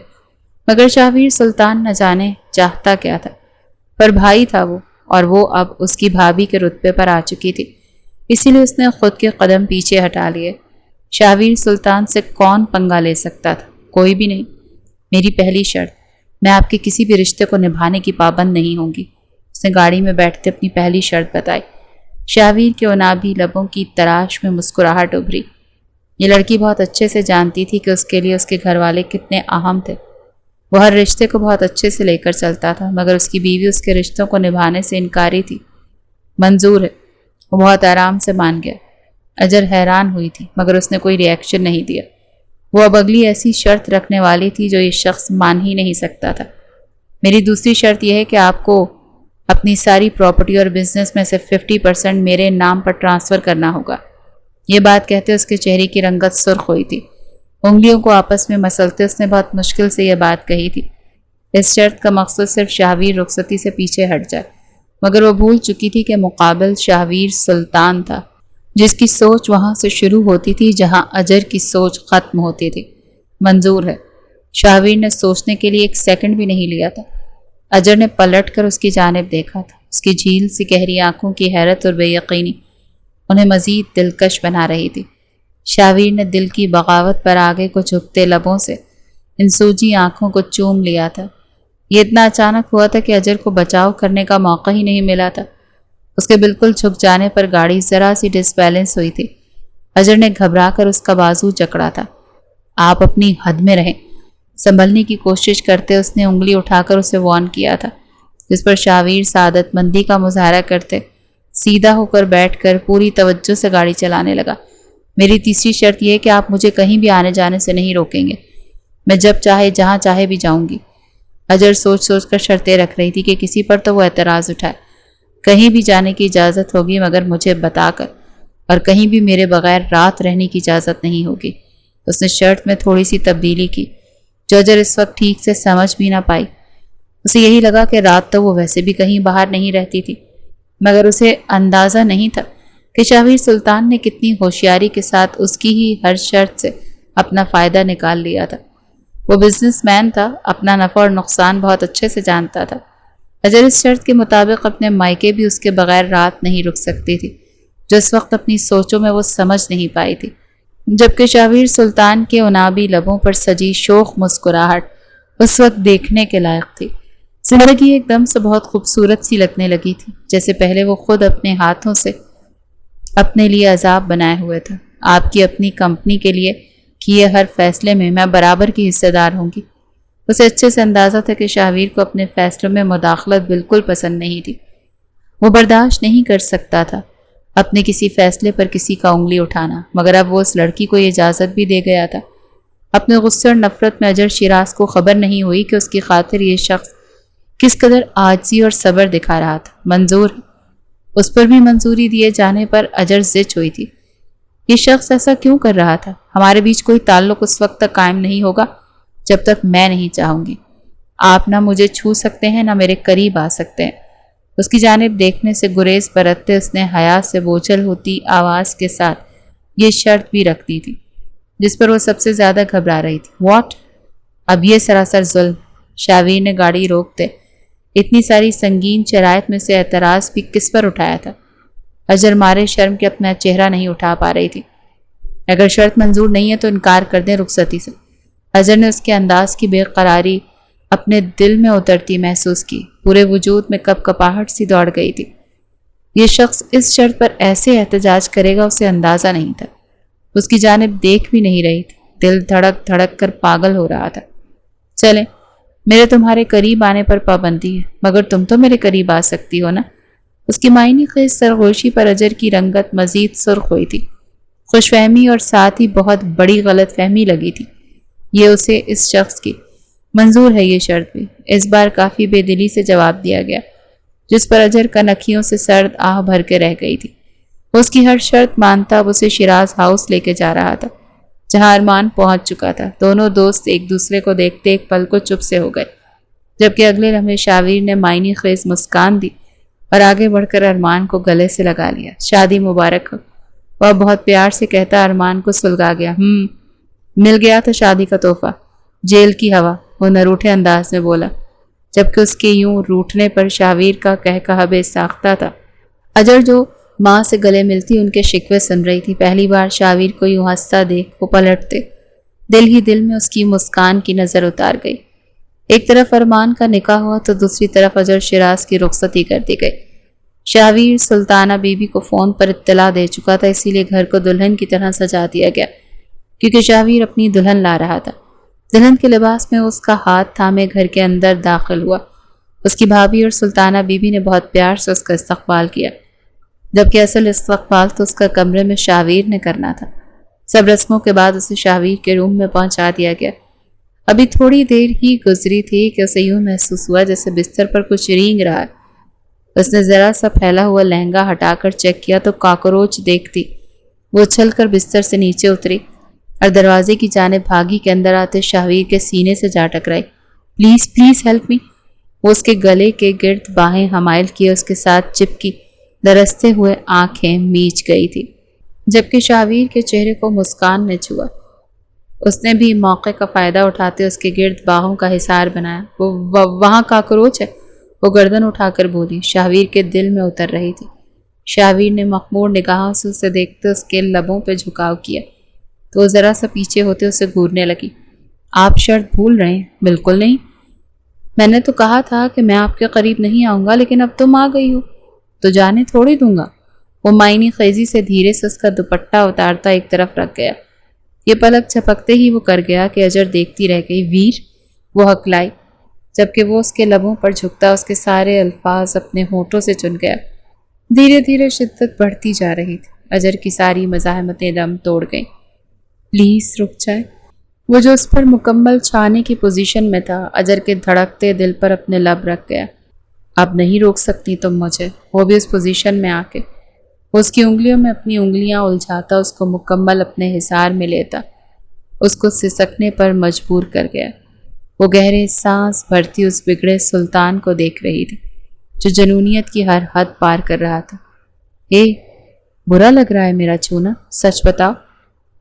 مگر شاویر سلطان نہ جانے چاہتا کیا تھا۔ پر بھائی تھا وہ، اور وہ اب اس کی بھابھی کے رتبے پر آ چکی تھی، اسی لیے اس نے خود کے قدم پیچھے ہٹا لیے۔ شاویر سلطان سے کون پنگا لے سکتا تھا؟ کوئی بھی نہیں۔ میری پہلی شرط، میں آپ کے کسی بھی رشتے کو نبھانے کی پابند نہیں ہوں گی۔ اس نے گاڑی میں بیٹھتے اپنی پہلی شرط بتائی۔ شاہویر کے عنابی لبوں کی تراش میں مسکراہٹ ابھری۔ یہ لڑکی بہت اچھے سے جانتی تھی کہ اس کے لیے اس کے گھر والے کتنے اہم تھے۔ وہ ہر رشتے کو بہت اچھے سے لے کر چلتا تھا، مگر اس کی بیوی اس کے رشتوں کو نبھانے سے انکاری تھی۔ منظور ہے، وہ بہت آرام سے مان گیا۔ اجر حیران ہوئی تھی، مگر اس نے کوئی ری ایکشن نہیں دیا۔ وہ اب اگلی ایسی شرط رکھنے والی تھی جو یہ شخص مان ہی نہیں سکتا تھا۔ میری دوسری شرط یہ ہے کہ آپ کو اپنی ساری پراپرٹی اور بزنس میں سے 50% میرے نام پر ٹرانسفر کرنا ہوگا۔ یہ بات کہتے اس کے چہرے کی رنگت سرخ ہوئی تھی۔ انگلیوں کو آپس میں مسلتے اس نے بہت مشکل سے یہ بات کہی تھی۔ اس شرط کا مقصد صرف شاہویر رخصتی سے پیچھے ہٹ جائے، مگر وہ بھول چکی تھی کہ مقابل شاہویر سلطان تھا، جس کی سوچ وہاں سے شروع ہوتی تھی جہاں اجر کی سوچ ختم ہوتی تھی۔ منظور ہے۔ شاہویر نے سوچنے کے لیے ایک سیکنڈ بھی نہیں لیا تھا۔ اجر نے پلٹ کر اس کی جانب دیکھا تھا۔ اس کی جھیل سی گہری آنکھوں کی حیرت اور بے یقینی انہیں مزید دلکش بنا رہی تھی۔ شاہویر نے دل کی بغاوت پر آگے کو جھکتے لبوں سے ان سوجی آنکھوں کو چوم لیا تھا۔ یہ اتنا اچانک ہوا تھا کہ اجر کو بچاؤ کرنے کا موقع ہی نہیں ملا تھا۔ اس کے بالکل جھک جانے پر گاڑی ذرا سی ڈس بیلنس ہوئی تھی۔ اجر نے گھبرا کر اس کا بازو جکڑا تھا۔ آپ اپنی حد میں رہیں۔ سنبھلنے کی کوشش کرتے اس نے انگلی اٹھا کر اسے وارن کیا تھا، جس پر شاہویر سعادت مندی کا مظاہرہ کرتے سیدھا ہو کر بیٹھ کر پوری توجہ سے گاڑی چلانے لگا۔ میری تیسری شرط یہ ہے کہ آپ مجھے کہیں بھی آنے جانے سے نہیں روکیں گے۔ میں جب چاہے جہاں چاہے بھی جاؤں گی۔ اجر سوچ سوچ کر شرطیں رکھ رہی تھی کہ کسی پر تو وہ اعتراض اٹھائے۔ کہیں بھی جانے کی اجازت ہوگی مگر مجھے بتا کر، اور کہیں بھی میرے بغیر رات رہنے کی اجازت نہیں ہوگی۔ اس نے شرط میں تھوڑی سی تبدیلی کی جو اجر اس وقت ٹھیک سے سمجھ بھی نہ پائی۔ اسے یہی لگا کہ رات تو وہ ویسے بھی کہیں باہر نہیں رہتی تھی، مگر اسے اندازہ نہیں تھا کہ شاہویر سلطان نے کتنی ہوشیاری کے ساتھ اس کی ہی ہر شرط سے اپنا فائدہ نکال لیا تھا۔ وہ بزنس مین تھا، اپنا نفع اور نقصان بہت اچھے سے جانتا تھا۔ اجر اس شرط کے مطابق اپنے مائکے بھی اس کے بغیر رات نہیں رک سکتی تھی، جو اس وقت اپنی سوچوں میں وہ سمجھ نہیں پائی تھی۔ جبکہ شاہویر سلطان کے عنابی لبوں پر سجی شوخ مسکراہٹ اس وقت دیکھنے کے لائق تھی۔ زندگی ایک دم سے بہت خوبصورت سی لگنے لگی تھی، جیسے پہلے وہ خود اپنے ہاتھوں سے اپنے لیے عذاب بنائے ہوئے تھا۔ آپ کی اپنی کمپنی کے لیے کیے ہر فیصلے میں میں برابر کی حصہ دار ہوں گی۔ اسے اچھے سے اندازہ تھا کہ شاہویر کو اپنے فیصلوں میں مداخلت بالکل پسند نہیں تھی۔ وہ برداشت نہیں کر سکتا تھا اپنے کسی فیصلے پر کسی کا انگلی اٹھانا، مگر اب وہ اس لڑکی کو یہ اجازت بھی دے گیا تھا۔ اپنے غصے اور نفرت میں اجر شیراز کو خبر نہیں ہوئی کہ اس کی خاطر یہ شخص کس قدر عاجزی اور صبر دکھا رہا تھا۔ منظور اس پر بھی منظوری دیے جانے پر اجر زچ ہوئی تھی۔ یہ شخص ایسا کیوں کر رہا تھا؟ ہمارے بیچ کوئی تعلق اس وقت تک قائم نہیں ہوگا جب تک میں نہیں چاہوں گی۔ آپ نہ مجھے چھو سکتے ہیں نہ میرے قریب آ سکتے ہیں۔ اس کی جانب دیکھنے سے گریز برتتے اس نے حیا سے بوجھل ہوتی آواز کے ساتھ یہ شرط بھی رکھ دی تھی، جس پر وہ سب سے زیادہ گھبرا رہی تھی۔ واٹ؟ اب یہ سراسر ظلم۔ شاہویر نے گاڑی روکتے اتنی ساری سنگین شرائط میں سے اعتراض بھی کس پر اٹھایا تھا؟ اجر مارے شرم کے اپنا چہرہ نہیں اٹھا پا رہی تھی۔ اگر شرط منظور نہیں ہے تو انکار کر دیں رخصتی سے۔ اجر نے اس کے انداز کی بے قراری اپنے دل میں اترتی محسوس کی۔ پورے وجود میں کپ کپاہٹ سی دوڑ گئی تھی۔ یہ شخص اس شرط پر ایسے احتجاج کرے گا اسے اندازہ نہیں تھا۔ اس کی جانب دیکھ بھی نہیں رہی تھی۔ دل دھڑک دھڑک کر پاگل ہو رہا تھا۔ چلیں، میرے تمہارے قریب آنے پر پابندی ہے، مگر تم تو میرے قریب آ سکتی ہو نا؟ اس کی معنی خیز سرگوشی پر اجر کی رنگت مزید سرخ ہوئی تھی۔ خوش فہمی اور ساتھ ہی بہت بڑی غلط فہمی لگی تھی یہ اسے اس شخص کی۔ منظور ہے یہ شرط بھی۔ اس بار کافی بے دلی سے جواب دیا گیا، جس پر اجر کنکھیوں سے سرد آہ بھر کے رہ گئی تھی۔ اس کی ہر شرط مانتا اب اسے شیراز ہاؤس لے کے جا رہا تھا، جہاں ارمان پہنچ چکا تھا۔ دونوں دوست ایک دوسرے کو دیکھتے ایک پل کو چپ سے ہو گئے، جبکہ اگلے لمحے شاہویر نے معنی خیز مسکان دی اور آگے بڑھ کر ارمان کو گلے سے لگا لیا۔ شادی مبارک ہو۔ وہ بہت پیار سے کہتا ارمان کو سلگا گیا۔ مل گیا تھا شادی کا تحفہ، جیل کی ہوا، وہ نروٹھے انداز میں بولا، جبکہ اس کے یوں روٹھنے پر شاہویر کا کہا بے ساختہ تھا۔ اجر جو ماں سے گلے ملتی ان کے شکوے سن رہی تھی، پہلی بار شاہویر کو یوں ہنستا دیکھ وہ پلٹتے دل ہی دل میں اس کی مسکان کی نظر اتار گئی۔ ایک طرف ارمان کا نکاح ہوا تو دوسری طرف اجر شیراز کی رخصتی کر دی گئی۔ شاویر سلطانہ بی بی کو فون پر اطلاع دے چکا تھا، اسی لیے گھر کو دلہن کی طرح سجا دیا گیا، کیونکہ شاویر اپنی دلہن لا رہا تھا۔ دلہن کے لباس میں اس کا ہاتھ تھامے گھر کے اندر داخل ہوا۔ اس کی بھابھی اور سلطانہ بی بی نے بہت پیار سے اس کا استقبال کیا، جبکہ اصل استقبال تو اس کا کمرے میں شاویر نے کرنا تھا۔ سب رسموں کے بعد اسے شاویر کے روم میں پہنچا دیا گیا۔ ابھی تھوڑی دیر ہی گزری تھی کہ اسے یوں محسوس ہوا جیسے بستر پر کچھ رینگ رہا ہے۔ اس نے ذرا سا پھیلا ہوا لہنگا ہٹا کر چیک کیا تو کاکروچ دیکھتی وہ اچھل کر بستر سے نیچے اتری اور دروازے کی جانب بھاگی کے اندر آتے شاویر کے سینے سے جا ٹکرائی۔ Please please help me. وہ اس کے گلے کے گرد باہیں حمائل کیے اس کے ساتھ چپکی، درستے ہوئے آنکھیں میچ گئی تھی، جبکہ شاویر کے چہرے کو مسکان نے چھوا۔ اس نے بھی موقع کا فائدہ اٹھاتے اس کے گرد باہوں کا حصار بنایا۔ وہاں کاکروچ ہے، وہ گردن اٹھا کر بولی، شاویر کے دل میں اتر رہی تھی۔ شاویر نے مخمور نگاہوں سے اسے دیکھتے اس کے لبوں پہ جھکاؤ کیا تو وہ ذرا سا پیچھے ہوتے اسے گھورنے لگی۔ آپ شرط بھول رہے ہیں؟ بالکل نہیں، میں نے تو کہا تھا کہ میں آپ کے قریب نہیں آؤں گا، لیکن اب تم آ گئی ہو تو جانے تھوڑی دوں گا۔ وہ معنی خیزی سے دھیرے سے اس کا دوپٹہ اتارتا ایک طرف رکھ گیا۔ یہ پلک جھپکتے ہی وہ کر گیا کہ اجر دیکھتی رہ گئی۔ ویر، وہ ہکلائی، جبکہ وہ اس کے لبوں پر جھکتا اس کے سارے الفاظ اپنے ہونٹوں سے چن گیا۔ دھیرے دھیرے شدت بڑھتی جا رہی تھی۔ اجر کی ساری مزاحمتیں دم توڑ گئیں۔ پلیز رک جائے۔ وہ جو اس پر مکمل چھانے کی پوزیشن میں تھا، اجر کے دھڑکتے دل پر اپنے لب رکھ گیا۔ اب نہیں روک سکتی تم مجھے، وہ بھی اس پوزیشن میں آ کے۔ وہ اس کی انگلیوں میں اپنی انگلیاں الجھاتا اس کو مکمل اپنے حصار میں لیتا، اس کو سسکنے پر مجبور کر گیا۔ وہ گہرے سانس بھرتی اس بگڑے سلطان کو دیکھ رہی تھی جو جنونیت کی ہر حد پار کر رہا تھا۔ برا لگ رہا ہے میرا چھونا؟ سچ بتاؤ۔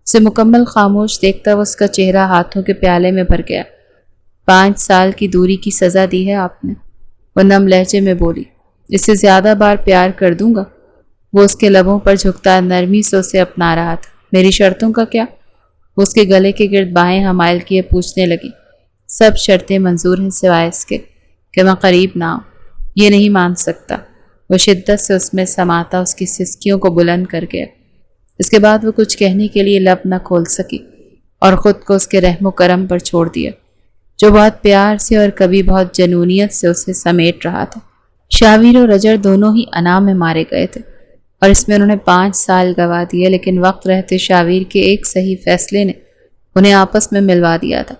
اسے مکمل خاموش دیکھتا وہ اس کا چہرہ ہاتھوں کے پیالے میں بھر گیا۔ 5 سال کی دوری کی سزا دی ہے آپ نے، وہ نم لہجے میں بولی۔ اس سے زیادہ بار پیار کر دوں گا۔ وہ اس کے لبوں پر جھکتا نرمی سے اسے اپنا رہا تھا۔ میری شرطوں کا کیا؟ وہ اس کے گلے کے گرد باہیں حمائل کیے پوچھنے لگی۔ سب شرطیں منظور ہیں سوائے اس کے کہ میں قریب نہ آؤں۔ یہ نہیں مان سکتا۔ وہ شدت سے اس میں سماتا اس کی سسکیوں کو بلند کر گیا۔ اس کے بعد وہ کچھ کہنے کے لیے لب نہ کھول سکی اور خود کو اس کے رحم و کرم پر چھوڑ دیا جو بہت پیار سے اور کبھی بہت جنونیت سے اسے سمیٹ رہا تھا۔ شاویر اور اجر دونوں ہی انا میں مارے گئے تھے اور اس میں انہوں نے 5 سال گوا دیے، لیکن وقت رہتے شاویر کے ایک صحیح فیصلے نے انہیں آپس میں ملوا دیا تھا۔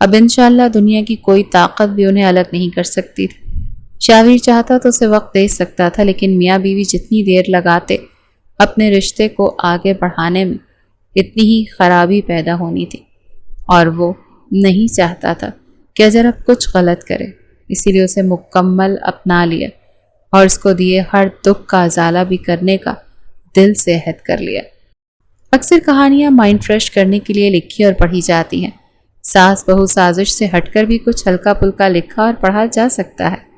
اب انشاءاللہ دنیا کی کوئی طاقت بھی انہیں الگ نہیں کر سکتی تھی۔ شاویر چاہتا تو اسے وقت دے سکتا تھا، لیکن میاں بیوی جتنی دیر لگاتے اپنے رشتے کو آگے بڑھانے میں اتنی ہی خرابی پیدا ہونی تھی، اور وہ نہیں چاہتا تھا کہ اجر اب کچھ غلط کرے، اسی لیے اسے مکمل اپنا لیا اور اس کو دیے ہر دکھ کا ازالہ بھی کرنے کا دل سے عہد کر لیا۔ اکثر کہانیاں مائنڈ فریش کرنے کے لیے لکھی اور پڑھی جاتی ہیں۔ ساس بہو سازش سے ہٹ کر بھی کچھ ہلکا پھلکا لکھا اور پڑھا جا سکتا ہے۔